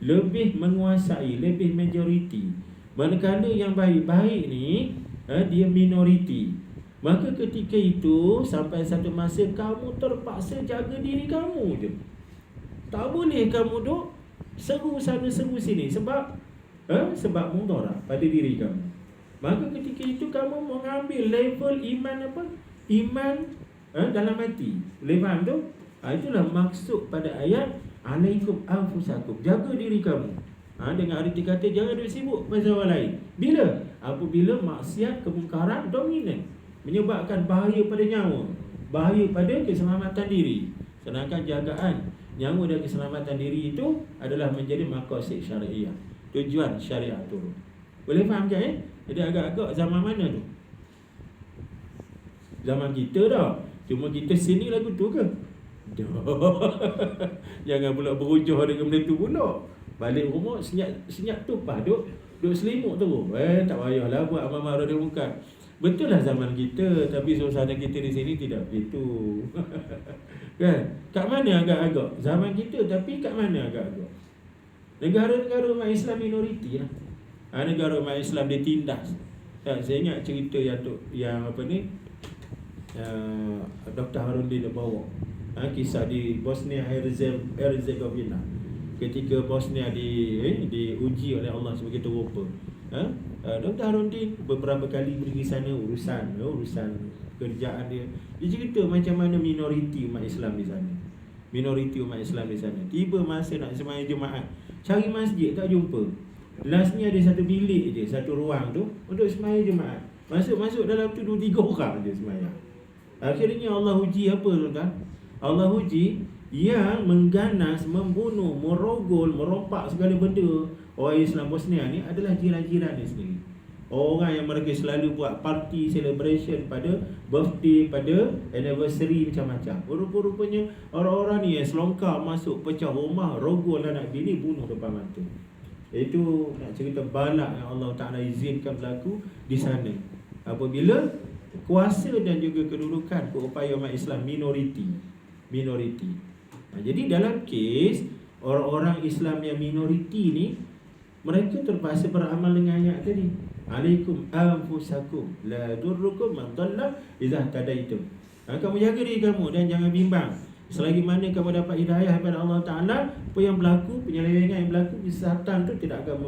lebih menguasai, lebih majoriti, manakala yang baik-baik ni dia minoriti. Maka ketika itu sampai satu masa kamu terpaksa jaga diri kamu je. Tak boleh kamu duk seru sana seru sini sebab mudarat pada diri kamu. Maka ketika itu kamu mengambil level iman apa? Iman dalam hati. Boleh faham tu? Itulah maksud pada ayat alaikum anfusakum, jaga diri kamu. Dengan arti kata jangan duk sibuk pasal orang lain. Bila? Apabila maksiat kemungkaran dominan, menyebabkan bahaya pada nyawa, bahaya pada keselamatan diri. Sedangkan jagaan nyawa dan keselamatan diri itu adalah menjadi maqasid syariah, tujuan syariat turun. Boleh faham tak? Jadi agak-agak zaman mana tu? Zaman kita dah. Cuma kita sini lagu tu ke? Jangan pula berujuh dengan benda tu pula. Balik rumah senyap tupah duk selimut tu. Tak payahlah buat amal ma'ruf nahi munkar. Betul lah zaman kita, tapi suasana kita di sini tidak begitu. Kan? Kat mana agak-agak? Zaman kita, tapi kat mana agak-agak? Negara-negara umat Islam minoriti lah. Negara umat Islam dia tindas. Saya ingat cerita yang apa ni, Dr. Harundin dia bawa, kisah di Bosnia Herzegovina. Ketika Bosnia diuji oleh Allah sebagai terupa, Dr. Harundin beberapa kali pergi sana urusan kerjaan dia. Dia cerita macam mana minoriti umat Islam di sana. Minoriti umat Islam di sana. Tiba masa nak sembahyang Jumaat, cari masjid tak jumpa. Lastnya ada satu bilik je, satu ruang tu untuk sembahyang Jumaat. Masuk dalam tu 2-3 orang je sembahyang. Akhirnya Allah uji apa tuan-tuan? Allah uji yang mengganas, membunuh, merogol, merompak segala benda orang Islam Bosnia ni adalah jiran-jiran dia sendiri. Orang yang mereka selalu buat party celebration pada birthday, pada anniversary macam-macam. Rupa-rupanya orang-orang ni yang selongkar masuk, pecah rumah, rogol anak bini, bunuh depan mata. Itu nak cerita balak yang Allah Ta'ala izinkan berlaku di sana. Apabila kuasa dan juga kedudukan keupaya umat Islam minoriti. Jadi dalam kes orang-orang Islam yang minoriti ni, mereka terpaksa beramal dengan ayat tadi. Alaikum anfusakum la durrukum man dhalla idza tadaitum. Kamu jaga diri kamu dan jangan bimbang. Selagi mana kamu dapat hidayah daripada Allah Ta'ala, apa yang berlaku, penyelewengan yang berlaku, kesesatan tu tidak akan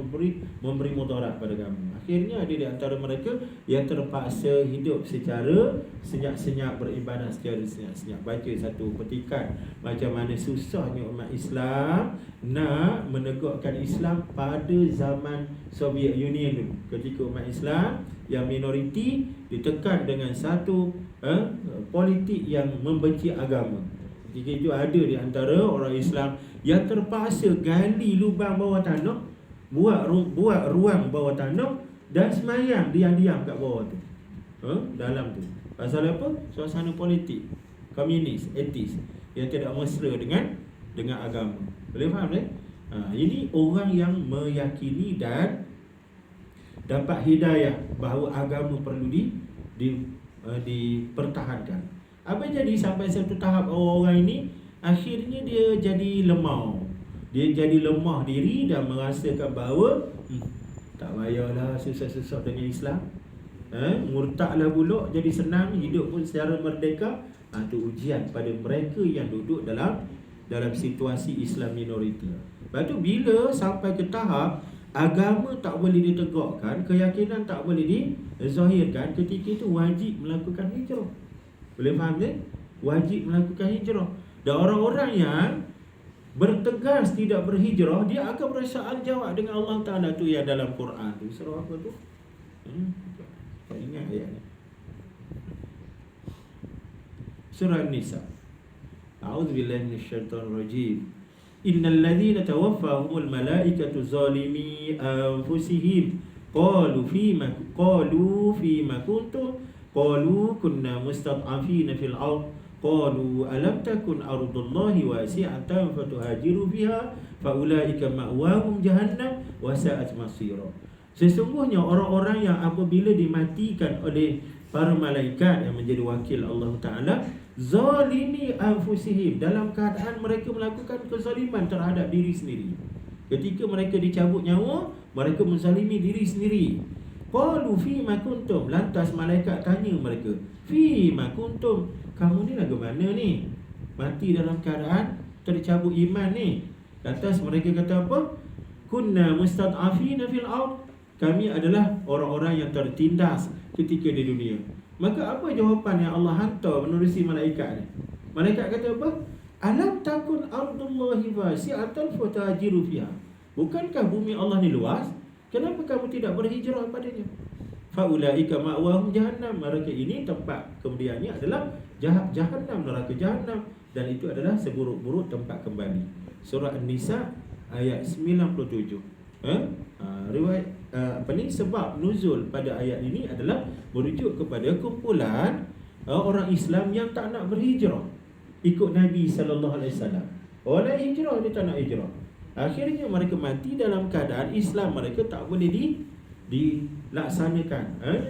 memberi mudarat pada kamu. Akhirnya ada di antara mereka yang terpaksa hidup secara senyap-senyap, beribadah secara senyap-senyap. Baca satu petikan macam mana susahnya umat Islam nak menegakkan Islam pada zaman Soviet Union dulu. Ketika umat Islam yang minoriti ditekan dengan satu politik yang membenci agama. Ketika itu ada di antara orang Islam yang terpaksa gali lubang bawah tanah, buat ruang bawah tanah dan semayang diam-diam kat bawah tu. Dalam tu. Pasal apa? Suasana politik komunis, etis yang tidak mesra dengan agama. Boleh faham tak? Ini orang yang meyakini dan dapat hidayah bahawa agama perlu dipertahankan. Apa jadi sampai satu tahap orang ini akhirnya dia jadi lemah. Dia jadi lemah diri dan merasakan bahawa tak payahlah susah-susah dengan Islam. Murtadlah pula, jadi senang hidup pun secara merdeka. Itu ujian pada mereka yang duduk dalam situasi Islam minoriti. Lepas tu bila sampai ke tahap agama tak boleh ditegakkan, keyakinan tak boleh dizahirkan, ketika itu wajib melakukan hijrah. Boleh faham tak? Wajib melakukan hijrah. Dan orang-orang yang bertegas tidak berhijrah, dia akan bersoal jawab dengan Allah Ta'ala tu yang dalam Quran tu. Surah apa tu? Tak ingat ayat ni. Surah An-Nisa. A'udzubillahi minasyaitonirrajim. Innal ladzina tawaffahumul malaikatu zalimi anfusihim qalu fima kuntum qalu kunna mustad'afina fil ard qalu alam takun ardullahi wasi'atan fatuhajiru fiha faulaika ma'wahum jahannam wa sa'at masira. Sesungguhnya orang-orang yang apabila dimatikan oleh para malaikat yang menjadi wakil Allah Ta'ala, zalimi anfusihim, dalam keadaan mereka melakukan kezaliman terhadap diri sendiri. Ketika mereka dicabut nyawa, mereka menzalimi diri sendiri. Qalu fima kuntum, lantas malaikat tanya mereka, fima kuntum, kamu ni lagu mana ni? Mati dalam keadaan tercabut iman ni. Lantas mereka kata apa? Kunna mustad'afina fil ard, kami adalah orang-orang yang tertindas ketika di dunia. Maka apa jawapan yang Allah hantar menerusi malaikat ni? Malaikat kata apa? Alam takun ardullahi wasi'atan fatajiru fiha. Bukankah bumi Allah ni luas? Kenapa kamu tidak berhijrah padanya? Faulaika ma'wahum jahannam, mereka ini tempat kemudiannya adalah jahannam, neraka jahannam, dan itu adalah seburuk-buruk tempat kembali. Surah An-Nisa ayat 97. Riwayat sebab nuzul pada ayat ini adalah merujuk kepada kumpulan orang Islam yang tak nak berhijrah ikut Nabi sallallahu alaihi wasallam. Orang hijrah, dia tak nak hijrah. Akhirnya mereka mati dalam keadaan Islam mereka tak boleh dilaksanakan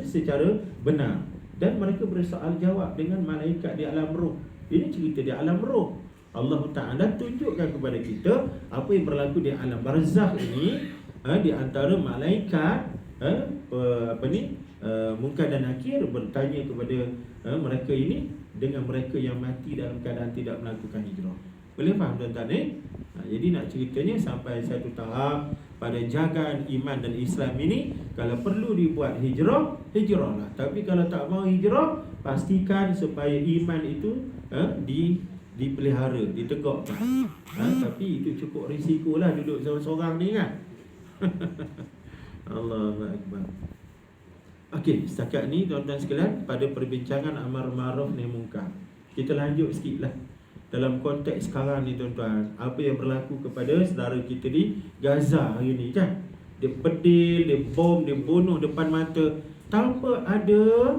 secara benar, dan mereka bersoal jawab dengan malaikat di alam roh. Ini cerita di alam roh. Allah Ta'ala tunjukkan kepada kita apa yang berlaku di alam barzakh ini, di antara malaikat Munkar dan Nakir bertanya kepada mereka ini dengan mereka yang mati dalam keadaan tidak melakukan hijrah. Boleh faham tuan-tuan jadi nak ceritanya sampai satu tahap pada jagaan iman dan Islam ini, kalau perlu dibuat hijrah, hijrahlah. Tapi kalau tak mau hijrah, pastikan supaya iman itu dipelihara, ditegakkan. Tapi itu cukup risikolah duduk seorang-seorang ni kan. Allahu Akbar. Okey, setakat ni tuan-tuan sekalian pada perbincangan amar ma'ruf nahi munkar. Kita lanjut sikitlah dalam konteks sekarang ni tuan-tuan. Apa yang berlaku kepada saudara kita di Gaza hari ni kan? dia pedil, dia bom, dia bunuh depan mata tanpa ada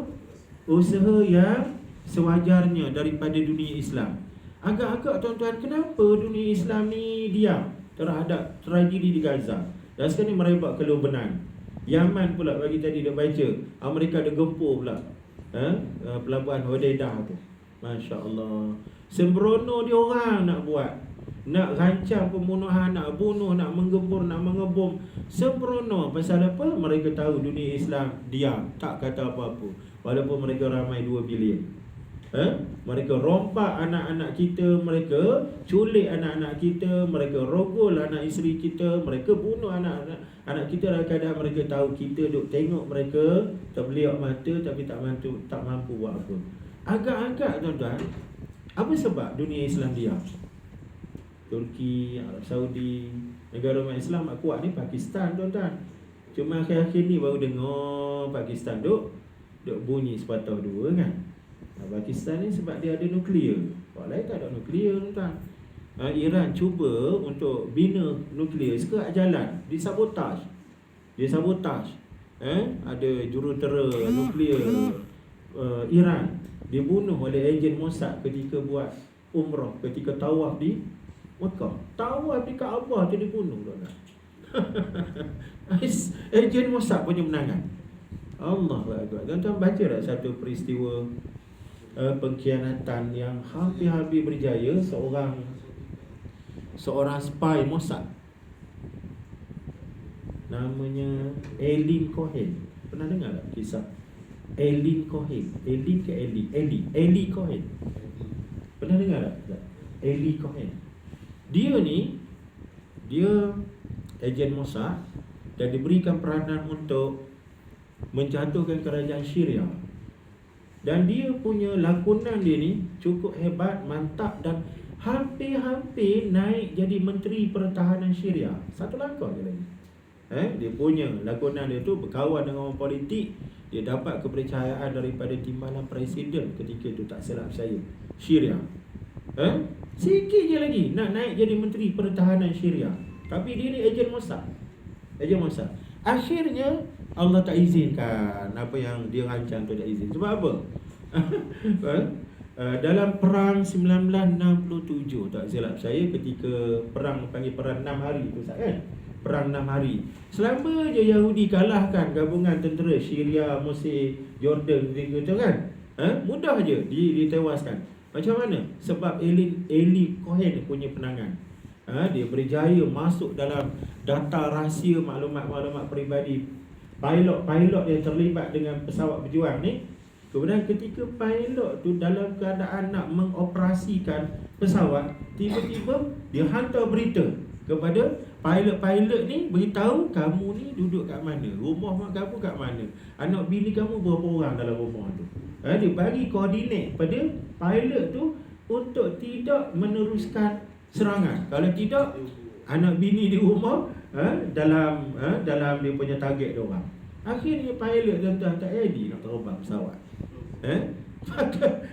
usaha yang sewajarnya daripada dunia Islam. Agak-agak tuan-tuan, kenapa dunia Islam ni diam terhadap tragedi di Gaza? Dan sekarang ni merebak ke Lebanon. Yaman pula bagi tadi dah baca, Amerika ada gempur pula pelabuhan Hodeidah tu. Masya Allah. Sembrono dia orang nak buat, nak rancang pembunuhan, nak bunuh, nak menggempur, nak mengebom. Sembrono. Pasal apa? Mereka tahu dunia Islam diam, tak kata apa-apa. Walaupun mereka ramai 2 bilion. Mereka rompak anak-anak kita, mereka culik anak-anak kita, mereka rogol anak isteri kita, mereka bunuh anak kita dalam keadaan mereka tahu kita duk tengok mereka terbeliak mata tapi tak mampu buat apa. Agak-agak tuan-tuan, apa sebab dunia Islam diam? Turki, Arab Saudi, negara Islam kuat ni Pakistan tuan-tuan. Cuma akhir-akhir ni baru dengar Pakistan duk bunyi sepatah dua kan. Pakistan ni sebab dia ada nuklear, orang lain tak ada nuklear tuan. Iran cuba untuk bina nuklear, sekarang jalan, disabotaj. Ada jurutera nuklear Iran dibunuh oleh ejen Mossad ketika buat umrah, ketika tawaf di Mekah. Tawaf di Kaabah tu dibunuh tuan. Ejen Mossad punya menangan. Allahu Akbar. Tuan-tuan baca tak satu peristiwa pengkhianatan yang hampir-habis berjaya seorang spy Mossad, namanya Eileen Cohen. Pernah dengar tak kisah Eileen Cohen? Eileen Cohen. Pernah dengar tak? Eileen Cohen. Dia ejen Mossad dan diberikan peranan untuk menjatuhkan kerajaan Syria. Dan dia punya lakonan dia ni cukup hebat, mantap dan hampir-hampir naik jadi Menteri Pertahanan Syria. Satu langkah je lagi. Dia punya lakonan dia tu berkawan dengan orang politik, dia dapat kepercayaan daripada timbalan presiden ketika itu, tak silap saya, Syria. Sikit je lagi nak naik jadi Menteri Pertahanan Syria. Tapi dia ni ejen Mossad. Akhirnya Allah tak izinkan apa yang dia rancang tu, tak izin. Sebab apa? Dalam perang 1967 tak silap saya, ketika perang panggil perang 6 hari tu kan? Perang 6 hari. Selama je Yahudi kalahkan gabungan tentera Syria, Mesir, Jordan gitu kan? Mudah je ditewaskan. Macam mana? Sebab Eileen Cohen punya penangan. Dia berjaya masuk dalam data rahsia maklumat peribadi pilot yang terlibat dengan pesawat berjuang ni. Kemudian ketika pilot tu dalam keadaan nak mengoperasikan pesawat, tiba-tiba dia hantar berita kepada pilot ni, beritahu kamu ni duduk kat mana, rumah mak kamu kat mana, anak bini kamu berapa orang dalam rumah tu. Dia bagi koordinat pada pilot tu untuk tidak meneruskan serangan. Kalau tidak, anak bini di rumah dalam dia punya target dia orang. Akhirnya pilot tuan-tuan tak jadi nak terbang pesawat.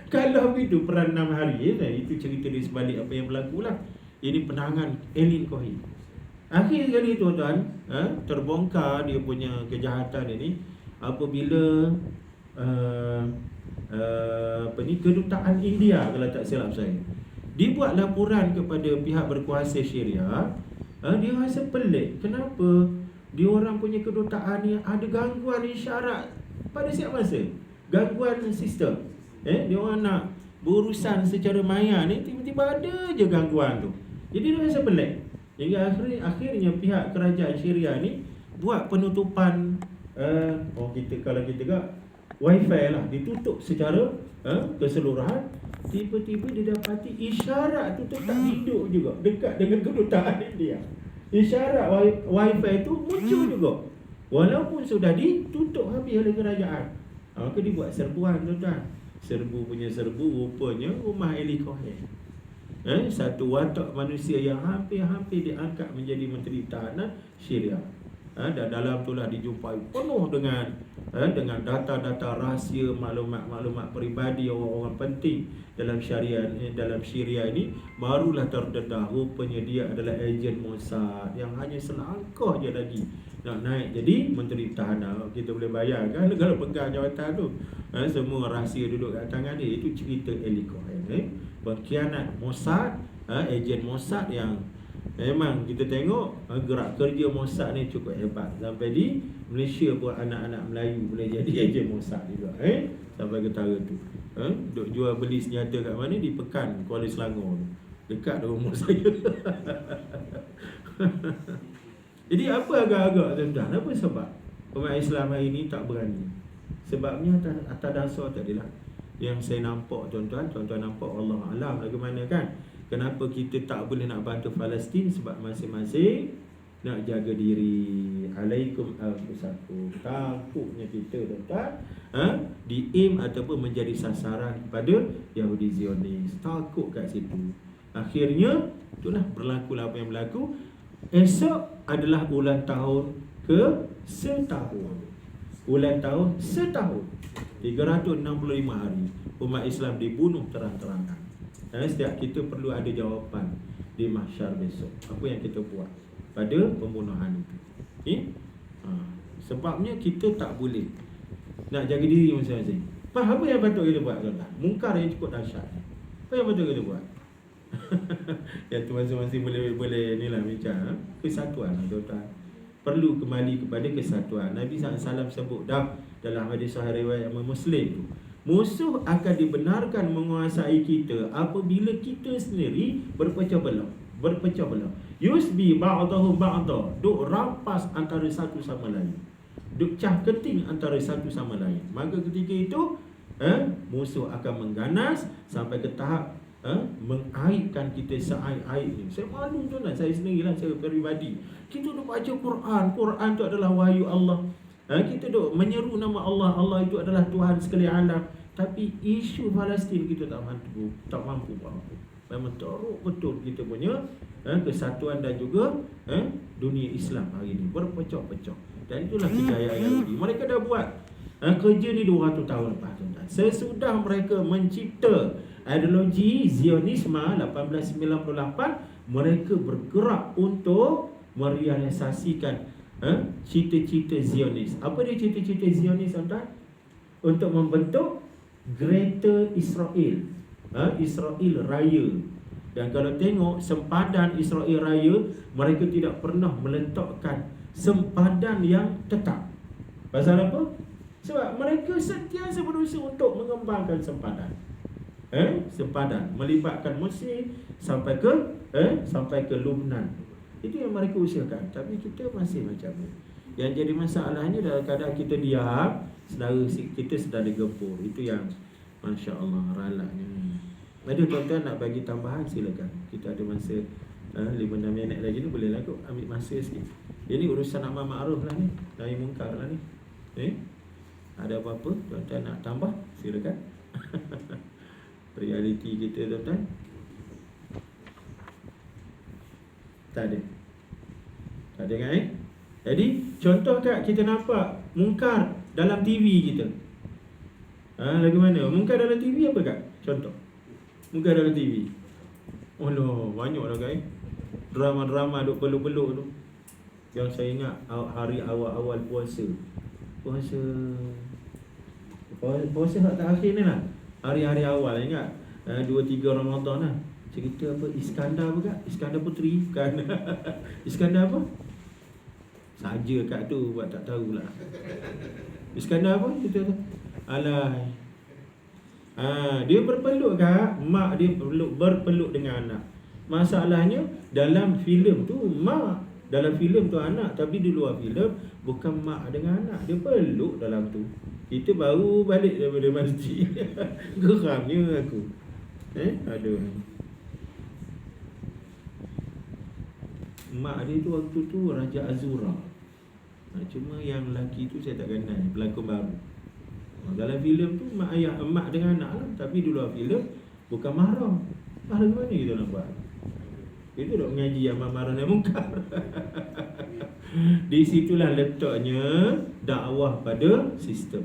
Kalau itu perang 6 hari, itu cerita di sebalik apa yang berlaku lah. Ini penangan Eileen Cohen. Akhir kali tuan-tuan, terbongkar dia punya kejahatan ini apabila kedutaan India, kalau tak silap saya, dibuat laporan kepada pihak berkuasa Syria. Dia rasa pelik, kenapa dia orang punya kedutaan ni ada gangguan isyarat pada setiap masa, gangguan sistem. Dia orang nak berurusan secara maya ni, tiba-tiba ada je gangguan tu. Jadi dia rasa pelik. Hingga akhirnya pihak kerajaan Syria ni buat penutupan kalau kita wifi lah, ditutup secara keseluruhan. Tiba-tiba dia dapati isyarat tu tetap hidup juga dekat dengan kedutaan India. Isyarat wifi tu muncul juga walaupun sudah ditutup habis oleh kerajaan. Maka dia buat serbuan tuan-tuan. Serbu punya serbu, rupanya rumah Eileen Cohen. Satu watak manusia yang hampir-hampir diangkat menjadi Menteri Pertahanan Syria. Dan dalam itulah dijumpai penuh dengan data-data rahsia, maklumat-maklumat peribadi orang-orang penting dalam syariah ini. Barulah terdedah rupanya dia adalah ejen Mossad yang hanya selangkah je lagi nak naik jadi Menteri Pertahanan. Kita boleh bayangkan kalau pegang jawatan tu, semua rahsia duduk kat tangan dia. Itu cerita Eli Cohen, pengkhianat Mossad, ejen Mossad yang memang kita tengok gerak kerja Mossad ni cukup hebat. Sampai di Malaysia pun anak-anak Melayu boleh jadi ejen Mossad juga, sampai ketara tu. Duk jual beli senjata kat mana? Di Pekan, Kuala Selangor tu, dekat rumah saya. Jadi apa agak-agak tuan-tuan? Apa sebab umat Islam hari ni tak berani? Sebabnya atas dasar tadilah yang saya nampak tuan-tuan nampak, Allah alam bagaimana kan. Kenapa kita tak boleh nak bantu Palestin? Sebab masing-masing nak jaga diri. Alaikum anfusakum. Takutnya kita tuan-tuan di-aim ataupun menjadi sasaran kepada Yahudi Zionis. Takut kat situ. Akhirnya itulah berlakulah apa yang berlaku. Esok adalah ulang tahun ke setahun. Ulang tahun setahun. 365 hari umat Islam dibunuh terang-terangan. Setiap kita perlu ada jawapan di mahsyar besok. Apa yang kita buat pada pembunuhan itu. Sebabnya kita tak boleh nak jaga diri masing-masing. Apa yang patut kita buat tuan-tuan? Mungkar yang cukup dahsyat. Apa yang patut kita buat? Yang tu masing-masing boleh ni lah bincang. Kesatuan tuan-tuan. Perlu kembali kepada kesatuan. Nabi SAW sebut dah dalam hadis sahih riwayat Muslim tu, musuh akan dibenarkan menguasai kita apabila kita sendiri berpecah belah. Yusbi ba'dahu ba'da, duk rampas antara satu sama lain, duk cah keting antara satu sama lain. Maka ketika itu musuh akan mengganas sampai ke tahap mengaibkan kita seaib-aib ni. Saya malu tuan-tuan, saya sendirilah, saya peribadi. Kita duk baca Quran tu adalah wahyu Allah. Kita duk menyeru nama Allah. Allah itu adalah Tuhan sekalian alam. Tapi isu Palestin kita tak mampu. Memang teruk betul kita punya kesatuan dan juga dunia Islam hari ini berpecah-pecah. Dan itulah kejayaan Yahudi. Mereka dah buat kerja ni 200 tahun lepas tuan-tuan. Sesudah mereka mencipta ideologi Zionisme 1898, mereka bergerak untuk merealisasikan cita-cita Zionis. Apa dia cita-cita Zionis tuan-tuan? Untuk membentuk Greater Israel, Israel Raya. Dan kalau tengok sempadan Israel Raya, mereka tidak pernah meletakkan sempadan yang tetap. Pasal apa? Sebab mereka sentiasa berusaha untuk mengembangkan sempadan. Sempadan melibatkan Mesir sampai ke Lebanon. Itu yang mereka usahakan. Tapi kita masih macam ni. Yang jadi masalahnya dalam keadaan kita diam, saudara kita sedang digempur. Itu yang Masya Allah ralaknya. Ada tuan-tuan nak bagi tambahan, silakan. Kita ada masa 5-6 minit lagi ni, boleh lah kot ambil masa sikit. Ini urusan amal ma'ruf lah ni, nahi mungkar lah ni. Ada apa-apa tuan-tuan nak tambah, silakan. Realiti kita tuan-tuan tak ada kan? Jadi contoh kat kita nampak mungkar dalam TV kita. Lagi mana? Mungkar dalam TV apa kat? Contoh mungkar dalam TV. Oh no, banyak lah kan. Drama-drama duk peluk-peluk tu. Yang saya ingat hari awal-awal puasa tak akhir ni lah. Hari-hari awal ingat 2-3 Ramadan lah. Cerita apa? Iskandar apa kat? Iskandar Puteri bukan. Iskandar apa? Saja kat tu buat tak tahulah. Iskandar apa cerita tu? Alai. Dia berpeluk kat mak dia, berpeluk dengan anak. Masalahnya dalam filem tu mak, dalam filem tu anak, tapi di luar filem bukan mak dengan anak. Dia peluk dalam tu. Kita baru balik daripada masjid. Geramnya aku. Aduh. Mak dia tu waktu tu Raja Azura. Cuma yang lelaki tu saya tak kenal, pelakon baru. Dalam filem tu mak dengan anak lah. Tapi di luar filem bukan mahram. Mana kita nak buat? Itu dok mengaji amal ma'ruf nahi mungkar. Di situlah letaknya dakwah pada sistem.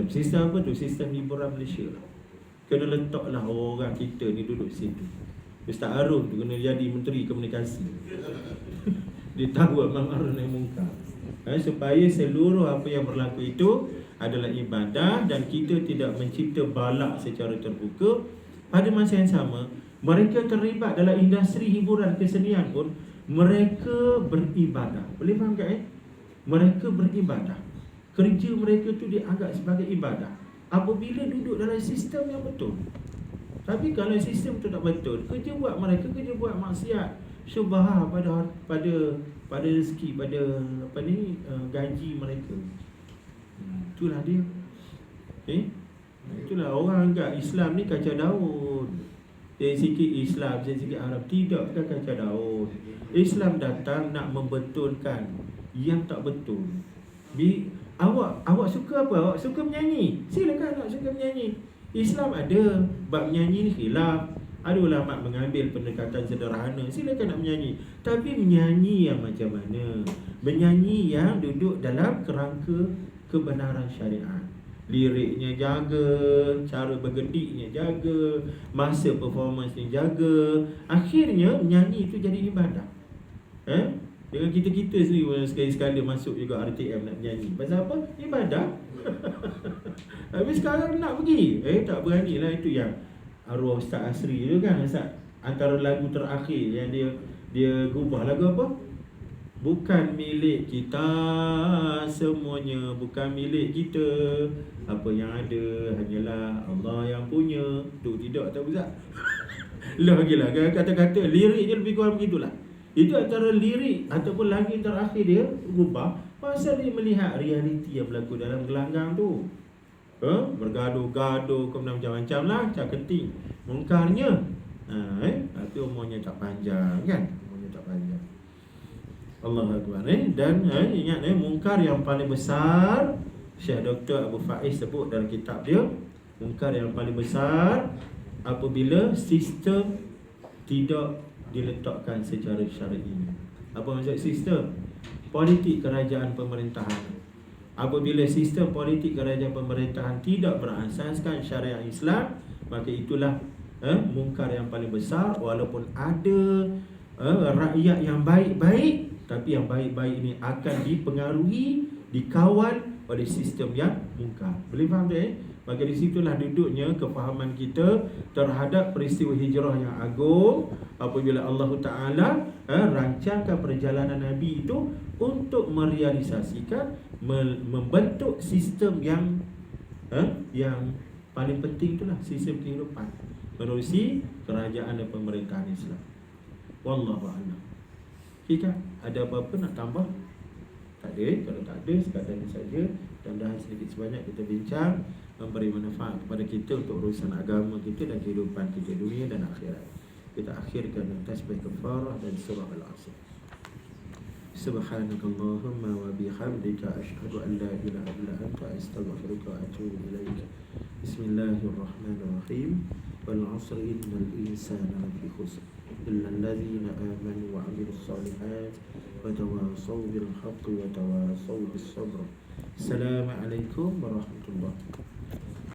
Sistem apa tu? Sistem hiburan Malaysia lah. Kena letaklah orang kita ni duduk situ. Ustaz Arun tu kena jadi Menteri Komunikasi. Dia tahu amar ma'ruf nahi munkar. Supaya seluruh apa yang berlaku itu adalah ibadah dan kita tidak mencipta balak secara terbuka. Pada masa yang sama, mereka terlibat dalam industri hiburan kesenian pun mereka beribadah. Boleh faham tak Mereka beribadah. Kerja mereka tu dianggap sebagai ibadah apabila duduk dalam sistem yang betul. Tapi kalau sistem tu tak betul, kerja buat maksiat, syubhah pada rezeki, pada gaji mereka. Itulah dia. Itulah orang anggap Islam ni kacau daun. Sikit Islam, sikit Arab. Tidak kan kacau daun. Islam datang nak membetulkan yang tak betul. Awak suka apa? Awak suka menyanyi, silakan awak suka menyanyi. Islam ada bab menyanyi ni khilaf. Ada ulama mengambil pendekatan sederhana, silakan nak menyanyi. Tapi menyanyi yang macam mana? Menyanyi yang duduk dalam kerangka kebenaran syariat. Liriknya jaga, cara bergediknya jaga, masa performance ni jaga. Akhirnya menyanyi itu jadi ibadah. Dengan kita sendiri sekali-sekala masuk juga RTM nak menyanyi. Pasal apa? Ibadah. Tapi sekarang nak pergi, tak berani lah. Itu yang arwah Ustaz Asri tu kan, Ustaz, antara lagu terakhir yang dia gubah lagu apa? Bukan milik kita semuanya, bukan milik kita. Apa yang ada hanyalah Allah yang punya. Tu tidak tahu Ustaz. Lagilah kata-kata liriknya lebih kurang begitulah. Itu antara lirik ataupun lagu terakhir dia gubah pasal dia melihat realiti yang berlaku dalam gelanggang tu. Bergaduh-gaduh, kemudian macam-macam lah, caketing mungkarnya. Tapi umurnya tak panjang kan? Umurnya tak panjang. Allahu Akbar. Dan ingat mungkar yang paling besar, Syekh Dr. Abu Faiz sebut dalam kitab dia, mungkar yang paling besar apabila sistem tidak diletakkan secara syar'i. Apa maksud sistem? Politik kerajaan pemerintahan. Apabila sistem politik kerajaan pemerintahan tidak berasaskan syariat Islam, maka itulah mungkar yang paling besar. Walaupun ada rakyat yang baik-baik, tapi yang baik-baik ini akan dipengaruhi, dikawal oleh sistem yang mungkar. Boleh faham tak? Maka di situlah duduknya kefahaman kita terhadap peristiwa hijrah yang agung, apabila Allah Ta'ala rancangkan perjalanan Nabi itu untuk merealisasikan, membentuk sistem yang paling penting, itulah sistem kehidupan menerusi kerajaan dan pemerintahan Islam. Wallahu a'lam. Kita ada apa-apa nak tambah? Tak ada. Kalau tak ada, sekadar ini saja. Mudah-mudahan sedikit sebanyak kita bincang memberi manfaat kepada kita untuk urusan agama kita dan kehidupan kita dunia dan akhirat. Kita akhirkan dengan tasbih kafarah dan surah Al-Asr. Subhanakallahumma wa bihamdika asyhadu an la ilaha illa anta astaghfiruka wa atubu ilaik. Bismillahirrahmanirrahim. Wal 'asri innal insana lafi khusr illa alladhina amanu wa 'amilus solihat wa tawassaw bil haqqi wa tawassaw bis sabr. Assalamualaikum warahmatullahi wabarakatuh.